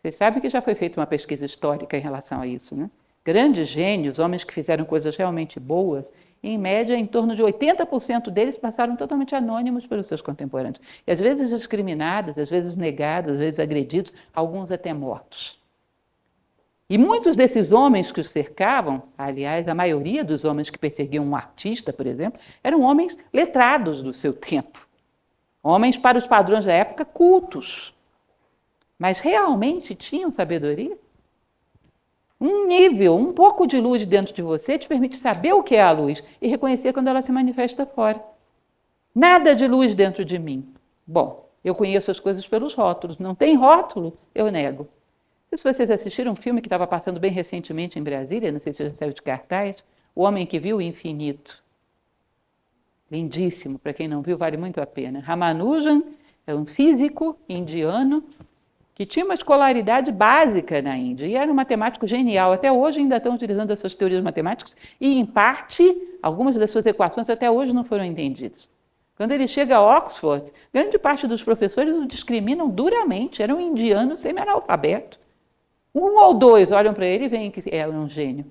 Vocês sabem que já foi feita uma pesquisa histórica em relação a isso, né? Grandes gênios, homens que fizeram coisas realmente boas, em média, em torno de 80% deles passaram totalmente anônimos pelos seus contemporâneos. E às vezes discriminados, às vezes negados, às vezes agredidos, alguns até mortos. E muitos desses homens que os cercavam, aliás, a maioria dos homens que perseguiam um artista, por exemplo, eram homens letrados do seu tempo. Homens, para os padrões da época, cultos. Mas realmente tinham sabedoria? Um nível, um pouco de luz dentro de você te permite saber o que é a luz e reconhecer quando ela se manifesta fora. Nada de luz dentro de mim. Bom, eu conheço as coisas pelos rótulos. Não tem rótulo, eu nego. Se vocês assistiram um filme que estava passando bem recentemente em Brasília, não sei se já saiu de cartaz, O Homem que Viu o Infinito. Lindíssimo, para quem não viu, vale muito a pena. Ramanujan é um físico indiano que tinha uma escolaridade básica na Índia e era um matemático genial. Até hoje ainda estão utilizando as suas teorias matemáticas e, em parte, algumas das suas equações até hoje não foram entendidas. Quando ele chega a Oxford, grande parte dos professores o discriminam duramente, era um indiano semi-analfabeto. Um ou dois olham para ele e veem que é um gênio.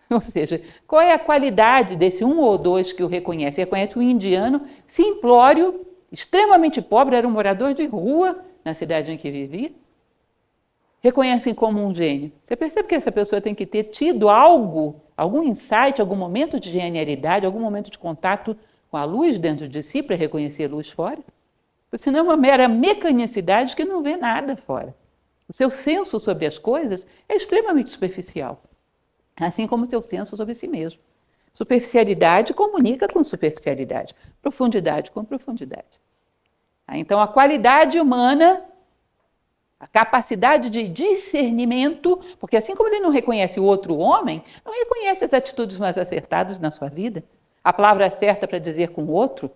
Ou seja, qual é a qualidade desse um ou dois que o reconhece? Reconhece um indiano simplório, extremamente pobre, era um morador de rua na cidade em que vivia. Reconhecem como um gênio. Você percebe que essa pessoa tem que ter tido algo, algum insight, algum momento de genialidade, algum momento de contato com a luz dentro de si para reconhecer a luz fora? Porque senão é uma mera mecanicidade que não vê nada fora. O seu senso sobre as coisas é extremamente superficial, assim como o seu senso sobre si mesmo. Superficialidade comunica com superficialidade, profundidade com profundidade. Então, a qualidade humana, a capacidade de discernimento, porque assim como ele não reconhece o outro homem, não reconhece as atitudes mais acertadas na sua vida, a palavra certa para dizer com o outro.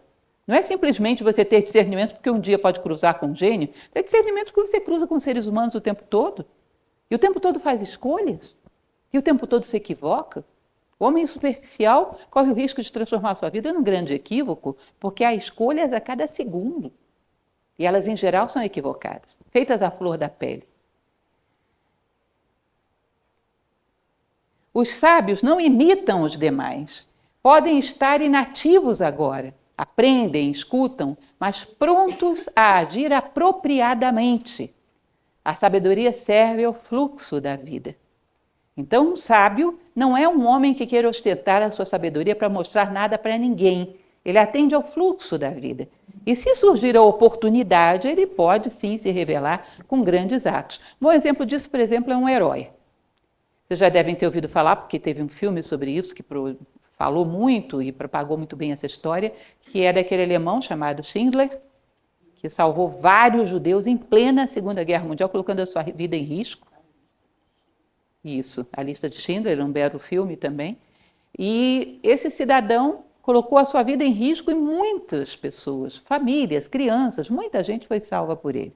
Não é simplesmente você ter discernimento porque um dia pode cruzar com um gênio, é discernimento porque você cruza com seres humanos o tempo todo. E o tempo todo faz escolhas. E o tempo todo se equivoca. O homem superficial corre o risco de transformar a sua vida num grande equívoco, porque há escolhas a cada segundo. E elas, em geral, são equivocadas, feitas à flor da pele. Os sábios não imitam os demais. Podem estar inativos agora. Aprendem, escutam, mas prontos a agir apropriadamente. A sabedoria serve ao fluxo da vida. Então, um sábio não é um homem que queira ostentar a sua sabedoria para mostrar nada para ninguém. Ele atende ao fluxo da vida. E se surgir a oportunidade, ele pode sim se revelar com grandes atos. Um bom exemplo disso, por exemplo, é um herói. Vocês já devem ter ouvido falar, porque teve um filme sobre isso que falou muito e propagou muito bem essa história, que é daquele alemão chamado Schindler, que salvou vários judeus em plena Segunda Guerra Mundial, colocando a sua vida em risco. Isso, A Lista de Schindler, um belo filme também. E esse cidadão colocou a sua vida em risco e muitas pessoas, famílias, crianças, muita gente foi salva por ele.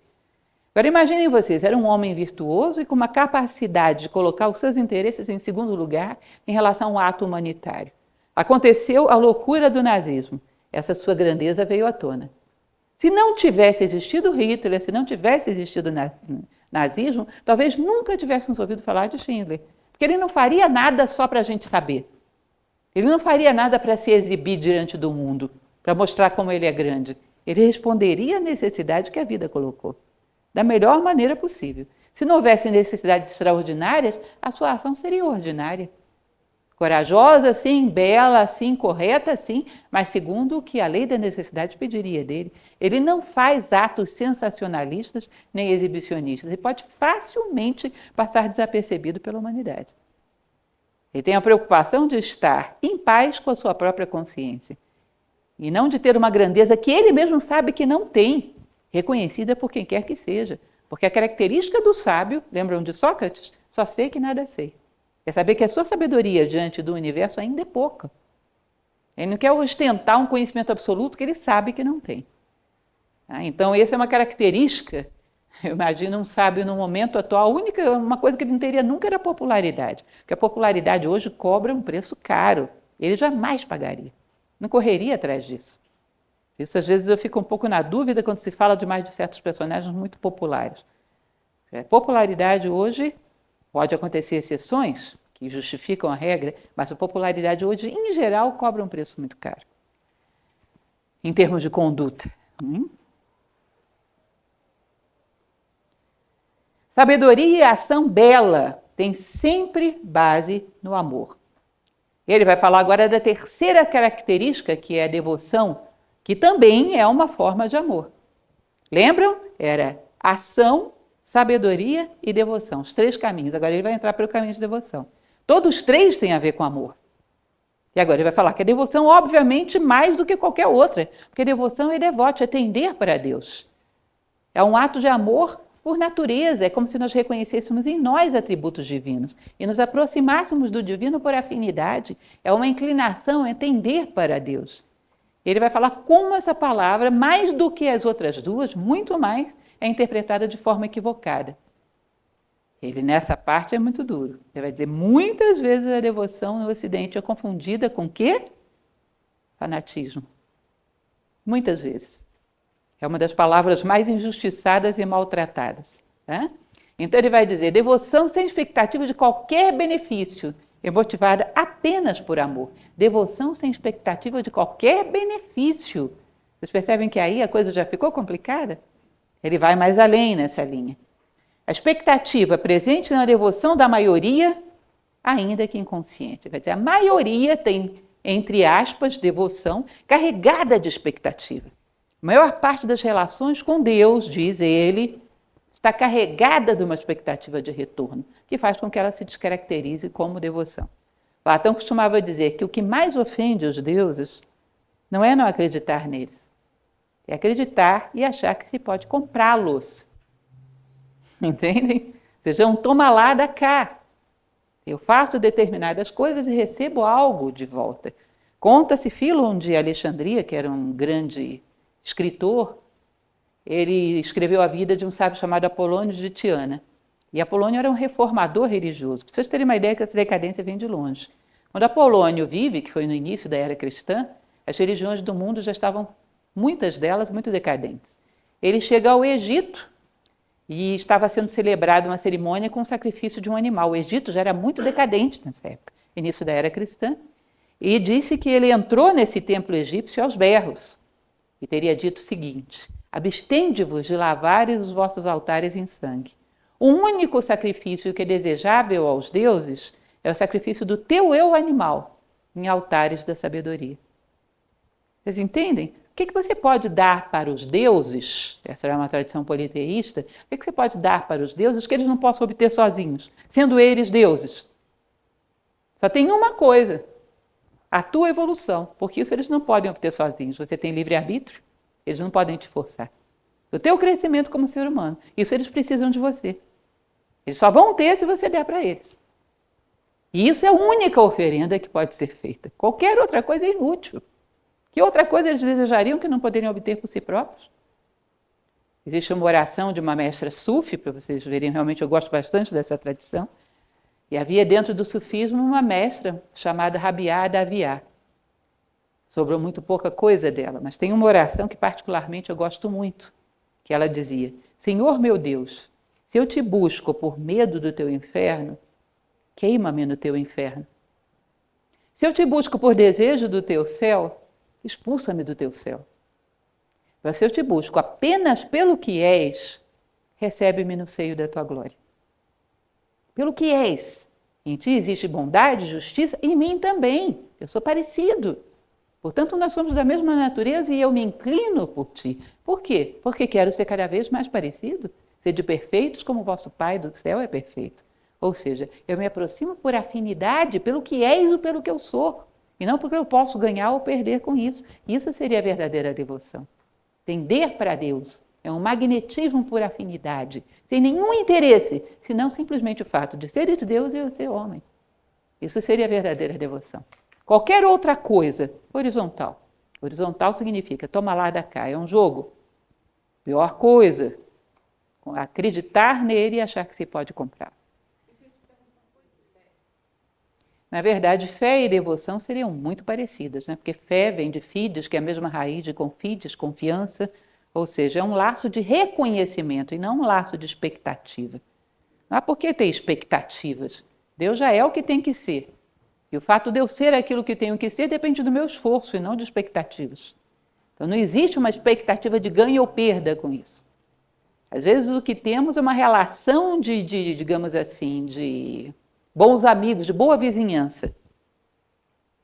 Agora imaginem vocês, era um homem virtuoso e com uma capacidade de colocar os seus interesses em segundo lugar em relação ao ato humanitário. Aconteceu a loucura do nazismo. Essa sua grandeza veio à tona. Se não tivesse existido Hitler, se não tivesse existido nazismo, talvez nunca tivéssemos ouvido falar de Schindler. Porque ele não faria nada só para a gente saber. Ele não faria nada para se exibir diante do mundo, para mostrar como ele é grande. Ele responderia à necessidade que a vida colocou, da melhor maneira possível. Se não houvesse necessidades extraordinárias, a sua ação seria ordinária. Corajosa, sim, bela, sim, correta, sim, mas segundo o que a lei da necessidade pediria dele. Ele não faz atos sensacionalistas nem exibicionistas. Ele pode facilmente passar desapercebido pela humanidade. Ele tem a preocupação de estar em paz com a sua própria consciência e não de ter uma grandeza que ele mesmo sabe que não tem, reconhecida por quem quer que seja. Porque a característica do sábio, lembram de Sócrates? Só sei que nada sei. É saber que a sua sabedoria diante do universo ainda é pouca. Ele não quer ostentar um conhecimento absoluto que ele sabe que não tem. Então, essa é uma característica, eu imagino um sábio no momento atual, uma coisa que ele não teria nunca era a popularidade. Porque a popularidade hoje cobra um preço caro. Ele jamais pagaria. Não correria atrás disso. Isso, às vezes, eu fico um pouco na dúvida quando se fala demais de certos personagens muito populares. A popularidade hoje... Pode acontecer exceções que justificam a regra, mas a popularidade hoje, em geral, cobra um preço muito caro. Em termos de conduta. Sabedoria e ação bela tem sempre base no amor. Ele vai falar agora da terceira característica, que é a devoção, que também é uma forma de amor. Lembram? Era ação, sabedoria e devoção, os três caminhos. Agora ele vai entrar pelo caminho de devoção. Todos os três têm a ver com amor. E agora ele vai falar que a devoção, obviamente, mais do que qualquer outra, porque devoção é devote, é tender para Deus. É um ato de amor por natureza, é como se nós reconhecêssemos em nós atributos divinos e nos aproximássemos do divino por afinidade. É uma inclinação, é tender para Deus. Ele vai falar como essa palavra, mais do que as outras duas, muito mais, é interpretada de forma equivocada. Ele, nessa parte, é muito duro. Ele vai dizer, muitas vezes a devoção no Ocidente é confundida com o quê? Fanatismo. Muitas vezes. É uma das palavras mais injustiçadas e maltratadas. Tá? Então ele vai dizer, devoção sem expectativa de qualquer benefício, é motivada apenas por amor. Devoção sem expectativa de qualquer benefício. Vocês percebem que aí a coisa já ficou complicada? Ele vai mais além nessa linha. A expectativa presente na devoção da maioria, ainda que inconsciente. Vai dizer, a maioria tem, entre aspas, devoção carregada de expectativa. A maior parte das relações com Deus, diz ele, está carregada de uma expectativa de retorno, que faz com que ela se descaracterize como devoção. Platão costumava dizer que o que mais ofende os deuses não é não acreditar neles, é acreditar e achar que se pode comprá-los. Entendem? Ou seja, um toma lá da cá. Eu faço determinadas coisas e recebo algo de volta. Conta-se Fílon de Alexandria, que era um grande escritor, ele escreveu a vida de um sábio chamado Apolônio de Tiana. E Apolônio era um reformador religioso. Para vocês terem uma ideia que essa decadência vem de longe. Quando Apolônio vive, que foi no início da era cristã, as religiões do mundo já estavam, muitas delas, muito decadentes. Ele chega ao Egito e estava sendo celebrada uma cerimônia com o sacrifício de um animal. O Egito já era muito decadente nessa época, início da era cristã, e disse que ele entrou nesse templo egípcio aos berros e teria dito o seguinte: abstende-vos de lavares os vossos altares em sangue. O único sacrifício que é desejável aos deuses é o sacrifício do teu eu animal em altares da sabedoria. Vocês entendem? O que você pode dar para os deuses? Essa é uma tradição politeísta. O que você pode dar para os deuses que eles não possam obter sozinhos, sendo eles deuses? Só tem uma coisa: a tua evolução, porque isso eles não podem obter sozinhos. Você tem livre-arbítrio, eles não podem te forçar. O teu crescimento como ser humano, isso eles precisam de você. Eles só vão ter se você der para eles. E isso é a única oferenda que pode ser feita. Qualquer outra coisa é inútil. Que outra coisa eles desejariam que não poderiam obter por si próprios? Existe uma oração de uma mestra sufi, para vocês verem, realmente eu gosto bastante dessa tradição. E havia dentro do sufismo uma mestra chamada Rabiá Adaviá. Sobrou muito pouca coisa dela, mas tem uma oração que particularmente eu gosto muito, que ela dizia: Senhor meu Deus, se eu te busco por medo do teu inferno, queima-me no teu inferno. Se eu te busco por desejo do teu céu, expulsa-me do teu céu. Mas se eu te busco apenas pelo que és, recebe-me no seio da tua glória. Pelo que és. Em ti existe bondade, justiça, em mim também. Eu sou parecido. Portanto, nós somos da mesma natureza e eu me inclino por ti. Por quê? Porque quero ser cada vez mais parecido. Sede perfeitos como vosso Pai do céu é perfeito. Ou seja, eu me aproximo por afinidade, pelo que és ou pelo que eu sou. E não porque eu posso ganhar ou perder com isso. Isso seria a verdadeira devoção. Tender para Deus é um magnetismo por afinidade, sem nenhum interesse, senão simplesmente o fato de seres Deus e eu ser homem. Isso seria a verdadeira devoção. Qualquer outra coisa, horizontal. Horizontal significa toma lá da cá, é um jogo. Pior coisa, acreditar nele e achar que se pode comprar. Na verdade, fé e devoção seriam muito parecidas, né? Porque fé vem de fides, que é a mesma raiz de confides, confiança, ou seja, é um laço de reconhecimento e não um laço de expectativa. Não há por que ter expectativas. Deus já é o que tem que ser. E o fato de eu ser aquilo que tenho que ser depende do meu esforço e não de expectativas. Então não existe uma expectativa de ganho ou perda com isso. Às vezes o que temos é uma relação digamos assim, de bons amigos, de boa vizinhança.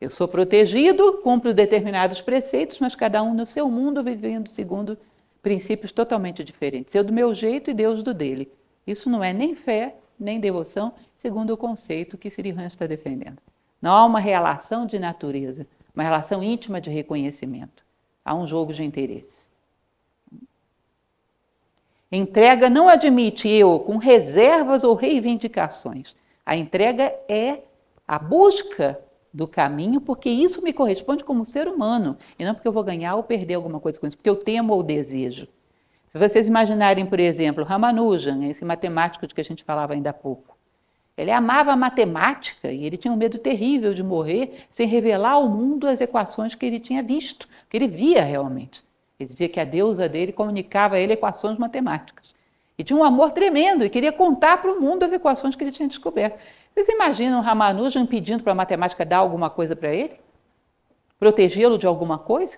Eu sou protegido, cumpro determinados preceitos, mas cada um no seu mundo vivendo segundo princípios totalmente diferentes. Eu do meu jeito e Deus do dele. Isso não é nem fé, nem devoção, segundo o conceito que Sri está defendendo. Não há uma relação de natureza, uma relação íntima de reconhecimento. Há um jogo de interesse. Entrega não admite eu com reservas ou reivindicações. A entrega é a busca do caminho, porque isso me corresponde como ser humano, e não porque eu vou ganhar ou perder alguma coisa com isso, porque eu temo ou desejo. Se vocês imaginarem, por exemplo, Ramanujan, esse matemático de que a gente falava ainda há pouco, ele amava a matemática e ele tinha um medo terrível de morrer sem revelar ao mundo as equações que ele tinha visto, que ele via realmente. Ele dizia que a deusa dele comunicava a ele equações matemáticas. E tinha um amor tremendo e queria contar para o mundo as equações que ele tinha descoberto. Vocês imaginam Ramanujan pedindo para a matemática dar alguma coisa para ele? Protegê-lo de alguma coisa?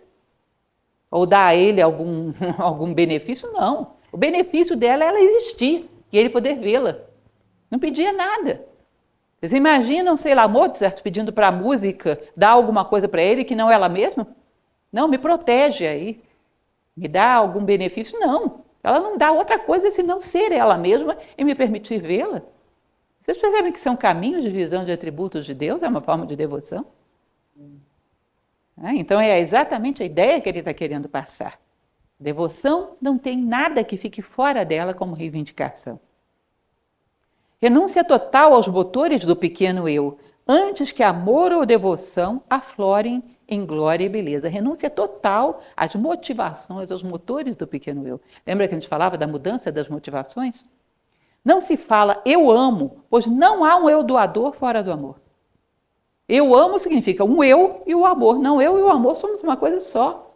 Ou dar a ele algum benefício? Não. O benefício dela é ela existir e ele poder vê-la. Não pedia nada. Vocês imaginam, sei lá, Mozart pedindo para a música dar alguma coisa para ele que não ela mesma? Não, me protege aí. Me dá algum benefício? Não. Ela não dá outra coisa senão ser ela mesma e me permitir vê-la. Vocês percebem que são caminhos de visão de atributos de Deus? É uma forma de devoção? Então é exatamente a ideia que ele está querendo passar. Devoção não tem nada que fique fora dela como reivindicação. Renúncia total aos motores do pequeno eu, antes que amor ou devoção aflorem em glória e beleza. Renúncia total às motivações, aos motores do pequeno eu. Lembra que a gente falava da mudança das motivações? Não se fala eu amo, pois não há um eu doador fora do amor. Eu amo significa um eu e o amor. Não, eu e o amor somos uma coisa só.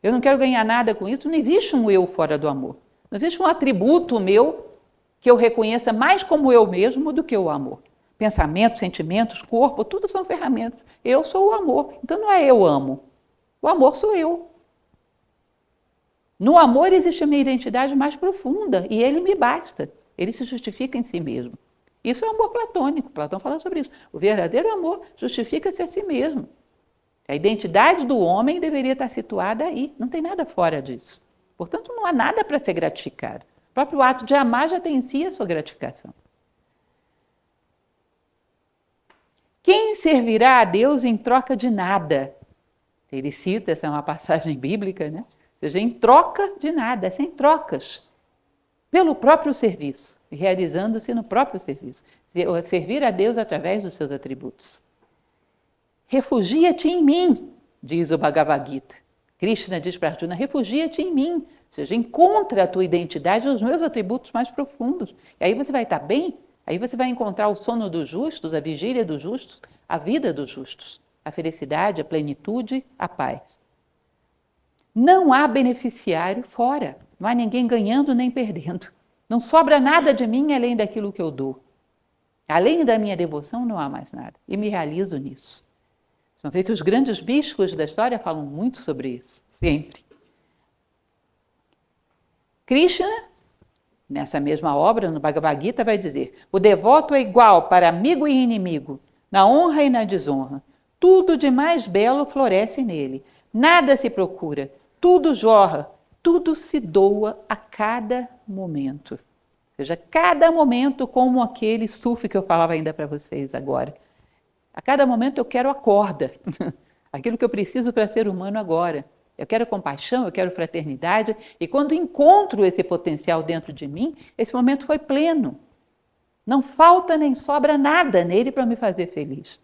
Eu não quero ganhar nada com isso, não existe um eu fora do amor. Não existe um atributo meu que eu reconheça mais como eu mesmo do que o amor. Pensamentos, sentimentos, corpo, tudo são ferramentas. Eu sou o amor. Então não é eu amo. O amor sou eu. No amor existe a minha identidade mais profunda e ele me basta. Ele se justifica em si mesmo. Isso é amor platônico. Platão fala sobre isso. O verdadeiro amor justifica-se a si mesmo. A identidade do homem deveria estar situada aí. Não tem nada fora disso. Portanto, não há nada para ser gratificado. O próprio ato de amar já tem em si a sua gratificação. Quem servirá a Deus em troca de nada? Ele cita, essa é uma passagem bíblica, né? Ou seja, em troca de nada, sem trocas, pelo próprio serviço, realizando-se no próprio serviço. Servir a Deus através dos seus atributos. Refugia-te em mim, diz o Bhagavad Gita. Krishna diz para Arjuna, refugia-te em mim. Ou seja, encontra a tua identidade nos meus atributos mais profundos. E aí você vai estar bem, aí você vai encontrar o sono dos justos, a vigília dos justos, a vida dos justos, a felicidade, a plenitude, a paz. Não há beneficiário fora, não há ninguém ganhando nem perdendo. Não sobra nada de mim além daquilo que eu dou. Além da minha devoção, não há mais nada. E me realizo nisso. Vocês vão ver que os grandes bispos da história falam muito sobre isso, sempre. Krishna, nessa mesma obra, no Bhagavad Gita, vai dizer: o devoto é igual para amigo e inimigo, na honra e na desonra. Tudo de mais belo floresce nele. Nada se procura, tudo jorra, tudo se doa a cada momento. Ou seja, cada momento, como aquele surf que eu falava ainda para vocês agora. A cada momento eu quero a corda, aquilo que eu preciso para ser humano agora. Eu quero compaixão, eu quero fraternidade, e quando encontro esse potencial dentro de mim, esse momento foi pleno. Não falta nem sobra nada nele para me fazer feliz.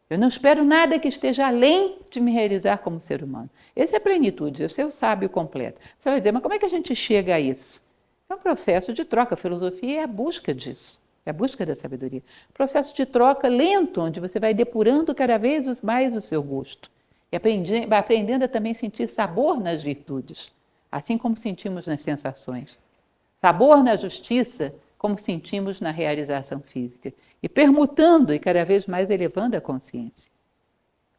Eu não espero nada que esteja além de me realizar como ser humano. Essa é a plenitude, esse é o sábio completo. Você vai dizer, mas como é que a gente chega a isso? É um processo de troca, a filosofia é a busca disso. É a busca da sabedoria. Processo de troca lento, onde você vai depurando cada vez mais o seu gosto. E vai aprendendo a também sentir sabor nas virtudes, assim como sentimos nas sensações. Sabor na justiça, como sentimos na realização física. E permutando e cada vez mais elevando a consciência.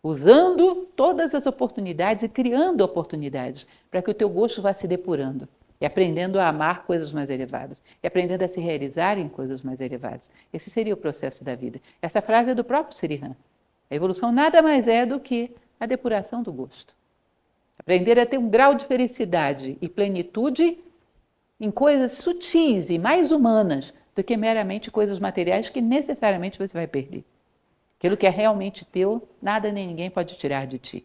Usando todas as oportunidades e criando oportunidades para que o teu gosto vá se depurando. E aprendendo a amar coisas mais elevadas. E aprendendo a se realizar em coisas mais elevadas. Esse seria o processo da vida. Essa frase é do próprio Sri Ram. A evolução nada mais é do que a depuração do gosto. Aprender a ter um grau de felicidade e plenitude em coisas sutis e mais humanas do que meramente coisas materiais que necessariamente você vai perder. Aquilo que é realmente teu, nada nem ninguém pode tirar de ti.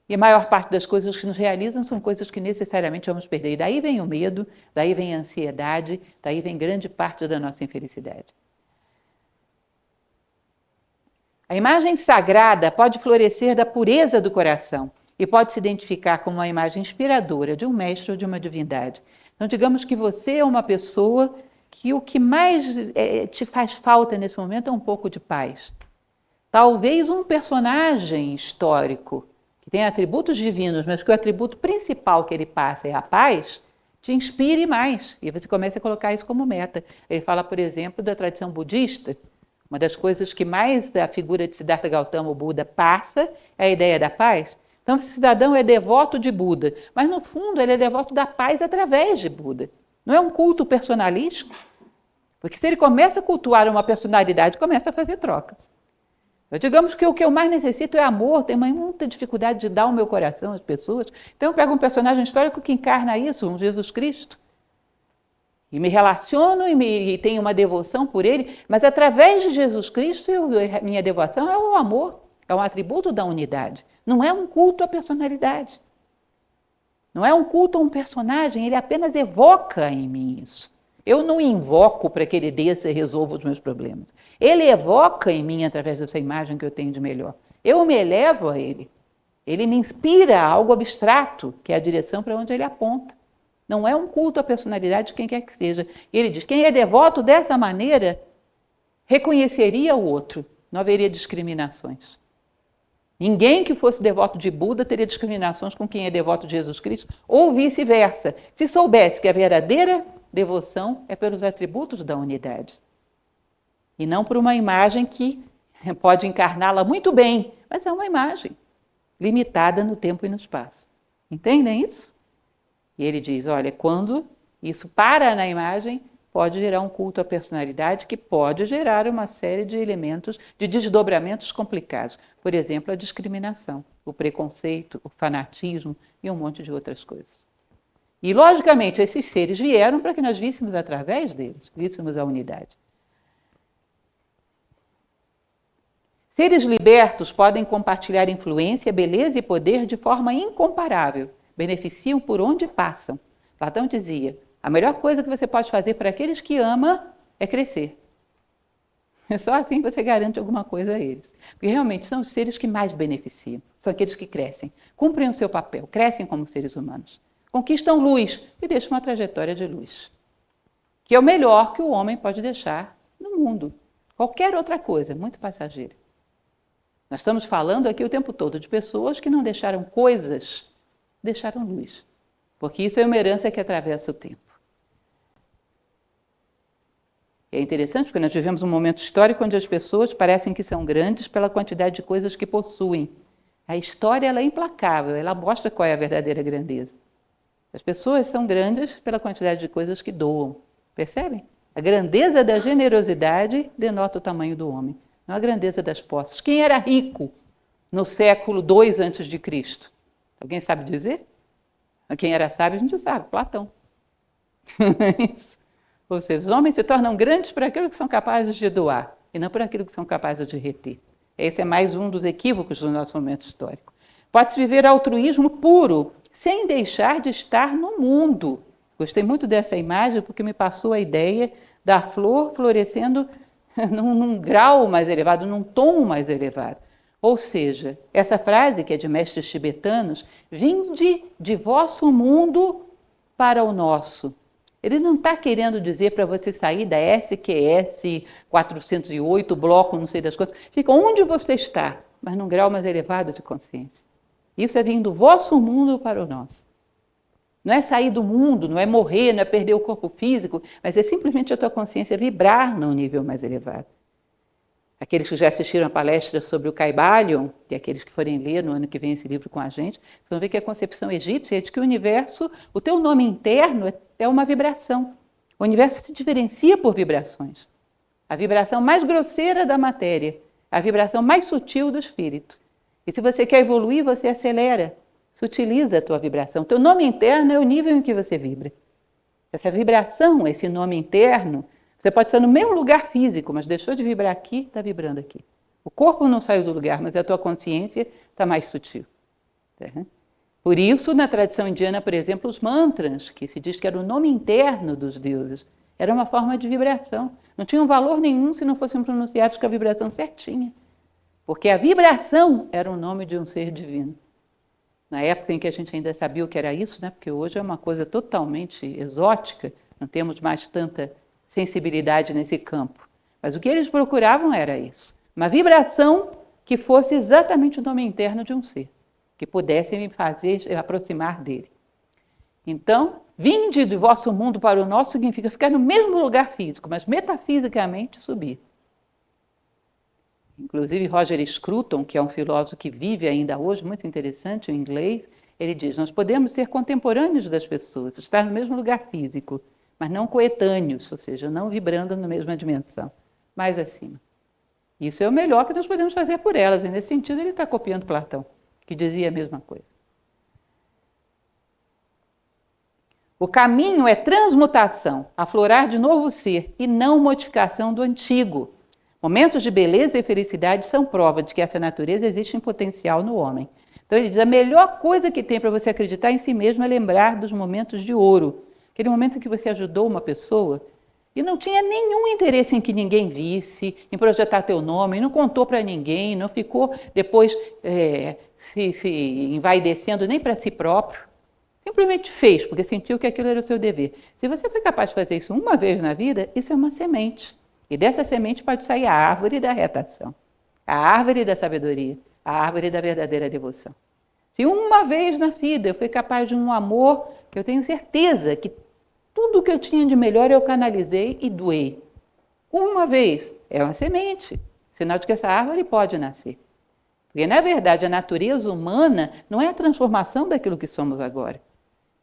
E a maior parte das coisas que nos realizam são coisas que necessariamente vamos perder. E daí vem o medo, daí vem a ansiedade, daí vem grande parte da nossa infelicidade. A imagem sagrada pode florescer da pureza do coração e pode se identificar como uma imagem inspiradora de um mestre ou de uma divindade. Então, digamos que você é uma pessoa que o que mais te faz falta nesse momento é um pouco de paz. Talvez um personagem histórico que tem atributos divinos, mas que o atributo principal que ele passa é a paz, te inspire mais. E você começa a colocar isso como meta. Ele fala, por exemplo, da tradição budista. Uma das coisas que mais a figura de Siddhartha Gautama, o Buda, passa é a ideia da paz. Então, esse cidadão é devoto de Buda, mas no fundo ele é devoto da paz através de Buda. Não é um culto personalístico? Porque se ele começa a cultuar uma personalidade, começa a fazer trocas. Digamos que o que eu mais necessito é amor, tenho muita dificuldade de dar o meu coração às pessoas. Então eu pego um personagem histórico que encarna isso, um Jesus Cristo. E me relaciono e tenho uma devoção por ele, mas através de Jesus Cristo, minha devoção é o amor, é um atributo da unidade. Não é um culto à personalidade. Não é um culto a um personagem, ele apenas evoca em mim isso. Eu não invoco para que ele desça e resolva os meus problemas. Ele evoca em mim através dessa imagem que eu tenho de melhor. Eu me elevo a ele. Ele me inspira a algo abstrato, que é a direção para onde ele aponta. Não é um culto à personalidade de quem quer que seja. E ele diz, quem é devoto dessa maneira, reconheceria o outro. Não haveria discriminações. Ninguém que fosse devoto de Buda teria discriminações com quem é devoto de Jesus Cristo, ou vice-versa. Se soubesse que a verdadeira devoção é pelos atributos da unidade. E não por uma imagem que pode encarná-la muito bem, mas é uma imagem limitada no tempo e no espaço. Entendem isso? E ele diz, olha, quando isso para na imagem, pode gerar um culto à personalidade que pode gerar uma série de elementos, de desdobramentos complicados. Por exemplo, a discriminação, o preconceito, o fanatismo e um monte de outras coisas. E, logicamente, esses seres vieram para que nós víssemos através deles, víssemos a unidade. Seres libertos podem compartilhar influência, beleza e poder de forma incomparável. Beneficiam por onde passam. Platão dizia, a melhor coisa que você pode fazer para aqueles que ama é crescer. Só assim você garante alguma coisa a eles. Porque realmente são os seres que mais beneficiam. São aqueles que crescem, cumprem o seu papel, crescem como seres humanos. Conquistam luz e deixam uma trajetória de luz. Que é o melhor que o homem pode deixar no mundo. Qualquer outra coisa, muito passageira. Nós estamos falando aqui o tempo todo de pessoas que não deixaram coisas, deixaram luz. Porque isso é uma herança que atravessa o tempo. É interessante porque nós vivemos um momento histórico onde as pessoas parecem que são grandes pela quantidade de coisas que possuem. A história ela é implacável, ela mostra qual é a verdadeira grandeza. As pessoas são grandes pela quantidade de coisas que doam. Percebem? A grandeza da generosidade denota o tamanho do homem, não a grandeza das posses. Quem era rico no século II a.C.? Alguém sabe dizer? Quem era sábio a gente sabe, Platão. Isso. Ou seja, os homens se tornam grandes por aquilo que são capazes de doar e não por aquilo que são capazes de reter. Esse é mais um dos equívocos do nosso momento histórico. Pode-se viver altruísmo puro, sem deixar de estar no mundo. Gostei muito dessa imagem porque me passou a ideia da flor florescendo num grau mais elevado, num tom mais elevado. Ou seja, essa frase que é de mestres tibetanos, vinde de vosso mundo para o nosso. Ele não está querendo dizer para você sair da SQS 408, bloco não sei das coisas. Fica onde você está, mas num grau mais elevado de consciência. Isso é vir do vosso mundo para o nosso. Não é sair do mundo, não é morrer, não é perder o corpo físico, mas é simplesmente a tua consciência vibrar num nível mais elevado. Aqueles que já assistiram a palestra sobre o Kybalion, e aqueles que forem ler no ano que vem esse livro com a gente, vão ver que a concepção egípcia é de que o universo, o teu nome interno é uma vibração. O universo se diferencia por vibrações. A vibração mais grosseira da matéria, a vibração mais sutil do espírito. E se você quer evoluir, você acelera, sutiliza a tua vibração. Teu nome interno é o nível em que você vibra. Essa vibração, esse nome interno, você pode estar no mesmo lugar físico, mas deixou de vibrar aqui, está vibrando aqui. O corpo não saiu do lugar, mas a tua consciência está mais sutil. Por isso, na tradição indiana, por exemplo, os mantras, que se diz que era o nome interno dos deuses, era uma forma de vibração. Não tinham valor nenhum se não fossem pronunciados com a vibração certinha. Porque a vibração era o nome de um ser divino. Na época em que a gente ainda sabia o que era isso, né? Porque hoje é uma coisa totalmente exótica, não temos mais tanta sensibilidade nesse campo. Mas o que eles procuravam era isso. Uma vibração que fosse exatamente o nome interno de um ser, que pudesse me fazer aproximar dele. Então, vinde de vosso mundo para o nosso significa ficar no mesmo lugar físico, mas metafisicamente subir. Inclusive, Roger Scruton, que é um filósofo que vive ainda hoje, muito interessante, em inglês, ele diz, nós podemos ser contemporâneos das pessoas, estar no mesmo lugar físico, mas não coetâneos, ou seja, não vibrando na mesma dimensão, mais acima. Isso é o melhor que nós podemos fazer por elas, e nesse sentido ele está copiando Platão, que dizia a mesma coisa. O caminho é transmutação, aflorar de novo ser, e não modificação do antigo. Momentos de beleza e felicidade são prova de que essa natureza existe em potencial no homem. Então ele diz, a melhor coisa que tem para você acreditar em si mesmo é lembrar dos momentos de ouro. Aquele momento em que você ajudou uma pessoa e não tinha nenhum interesse em que ninguém visse, em projetar teu nome, não contou para ninguém, não ficou depois se envaidecendo nem para si próprio. Simplesmente fez, porque sentiu que aquilo era o seu dever. Se você foi capaz de fazer isso uma vez na vida, isso é uma semente. E dessa semente pode sair a árvore da retação, a árvore da sabedoria, a árvore da verdadeira devoção. Se uma vez na vida eu fui capaz de um amor que eu tenho certeza que tudo que eu tinha de melhor eu canalizei e doei. Uma vez, é uma semente, sinal de que essa árvore pode nascer. Porque, na verdade, a natureza humana não é a transformação daquilo que somos agora.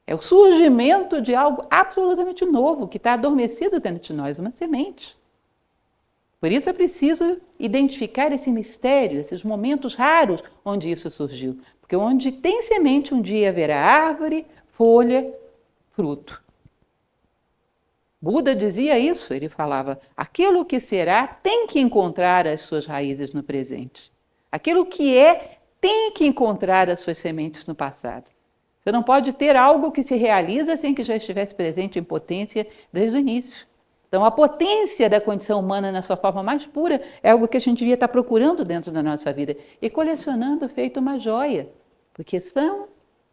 É o surgimento de algo absolutamente novo, que está adormecido dentro de nós, uma semente. Por isso é preciso identificar esse mistério, esses momentos raros onde isso surgiu. Porque onde tem semente, um dia haverá árvore, folha, fruto. Buda dizia isso, ele falava, aquilo que será tem que encontrar as suas raízes no presente. Aquilo que é tem que encontrar as suas sementes no passado. Você não pode ter algo que se realiza sem que já estivesse presente em potência desde o início. Então, a potência da condição humana na sua forma mais pura é algo que a gente devia estar procurando dentro da nossa vida e colecionando feito uma joia, porque são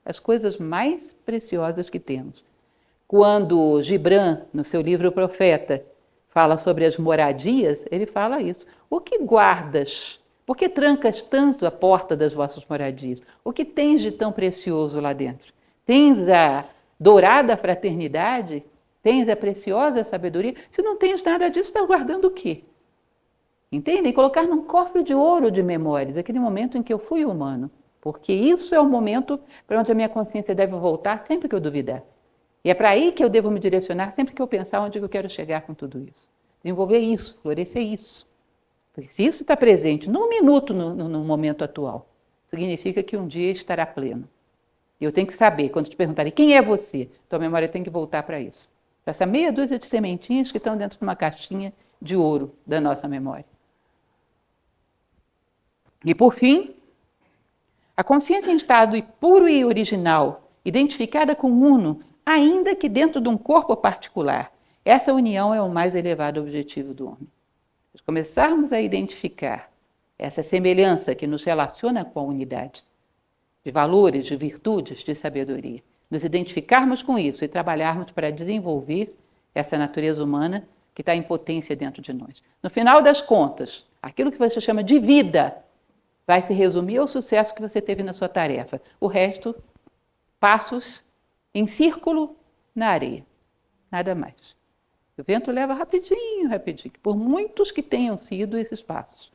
as coisas mais preciosas que temos. Quando Gibran, no seu livro O Profeta, fala sobre as moradias, ele fala isso. O que guardas? Por que trancas tanto a porta das vossas moradias? O que tens de tão precioso lá dentro? Tens a dourada fraternidade? Tens a preciosa sabedoria? Se não tens nada disso, está guardando o quê? Entendem? Colocar num cofre de ouro de memórias, aquele momento em que eu fui humano. Porque isso é o momento para onde a minha consciência deve voltar sempre que eu duvidar. E é para aí que eu devo me direcionar sempre que eu pensar onde eu quero chegar com tudo isso. Desenvolver isso, florescer isso. Porque se isso está presente num minuto no momento atual, significa que um dia estará pleno. E eu tenho que saber, quando te perguntarem quem é você, tua memória tem que voltar para isso. Para essa meia dúzia de sementinhas que estão dentro de uma caixinha de ouro da nossa memória. E por fim, a consciência em estado puro e original, identificada com o Uno, ainda que dentro de um corpo particular. Essa união é o mais elevado objetivo do homem. Se começarmos a identificar essa semelhança que nos relaciona com a unidade, de valores, de virtudes, de sabedoria, nos identificarmos com isso e trabalharmos para desenvolver essa natureza humana que está em potência dentro de nós. No final das contas, aquilo que você chama de vida vai se resumir ao sucesso que você teve na sua tarefa. O resto, passos em círculo na areia. Nada mais. O vento leva rapidinho, rapidinho. Por muitos que tenham sido esses passos.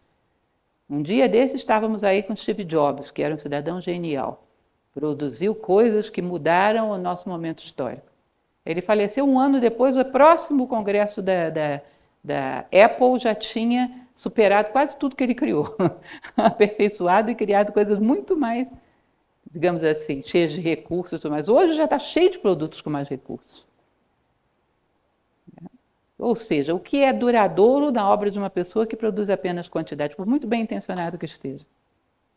Um dia desses estávamos aí com Steve Jobs, que era um cidadão genial. Produziu coisas que mudaram o nosso momento histórico. Ele faleceu um ano depois, o próximo congresso da Apple já tinha superado quase tudo que ele criou. Aperfeiçoado e criado coisas muito mais, digamos assim, cheias de recursos. Mas hoje já está cheio de produtos com mais recursos. Ou seja, o que é duradouro na obra de uma pessoa que produz apenas quantidade, por muito bem intencionado que esteja.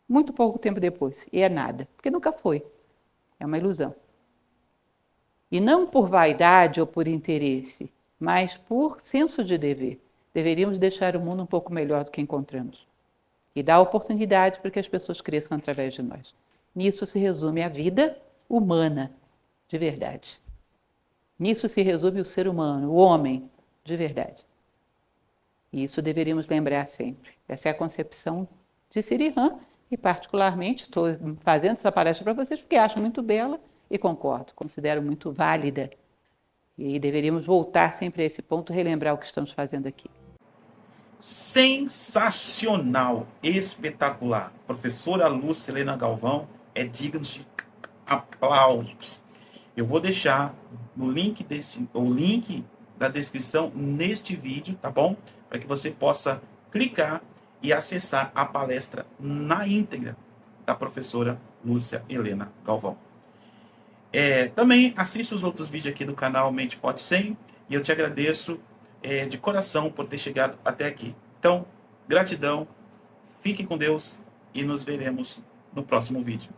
Muito pouco tempo depois. E é nada, porque nunca foi. É uma ilusão. E não por vaidade ou por interesse, mas por senso de dever. Deveríamos deixar o mundo um pouco melhor do que encontramos. E dar oportunidade para que as pessoas cresçam através de nós. Nisso se resume a vida humana, de verdade. Nisso se resume o ser humano, o homem, de verdade. E isso deveríamos lembrar sempre. Essa é a concepção de Siri Han, e particularmente estou fazendo essa palestra para vocês porque acho muito bela e concordo, considero muito válida. E deveríamos voltar sempre a esse ponto, relembrar o que estamos fazendo aqui. Sensacional, espetacular. Professora Lúcia Helena Galvão é digna de aplausos. Eu vou deixar o link da descrição neste vídeo, tá bom? Para que você possa clicar e acessar a palestra na íntegra da professora Lúcia Helena Galvão. Também assista os outros vídeos aqui do canal Mente Forte 100 e eu te agradeço de coração por ter chegado até aqui. Então, gratidão, fique com Deus e nos veremos no próximo vídeo.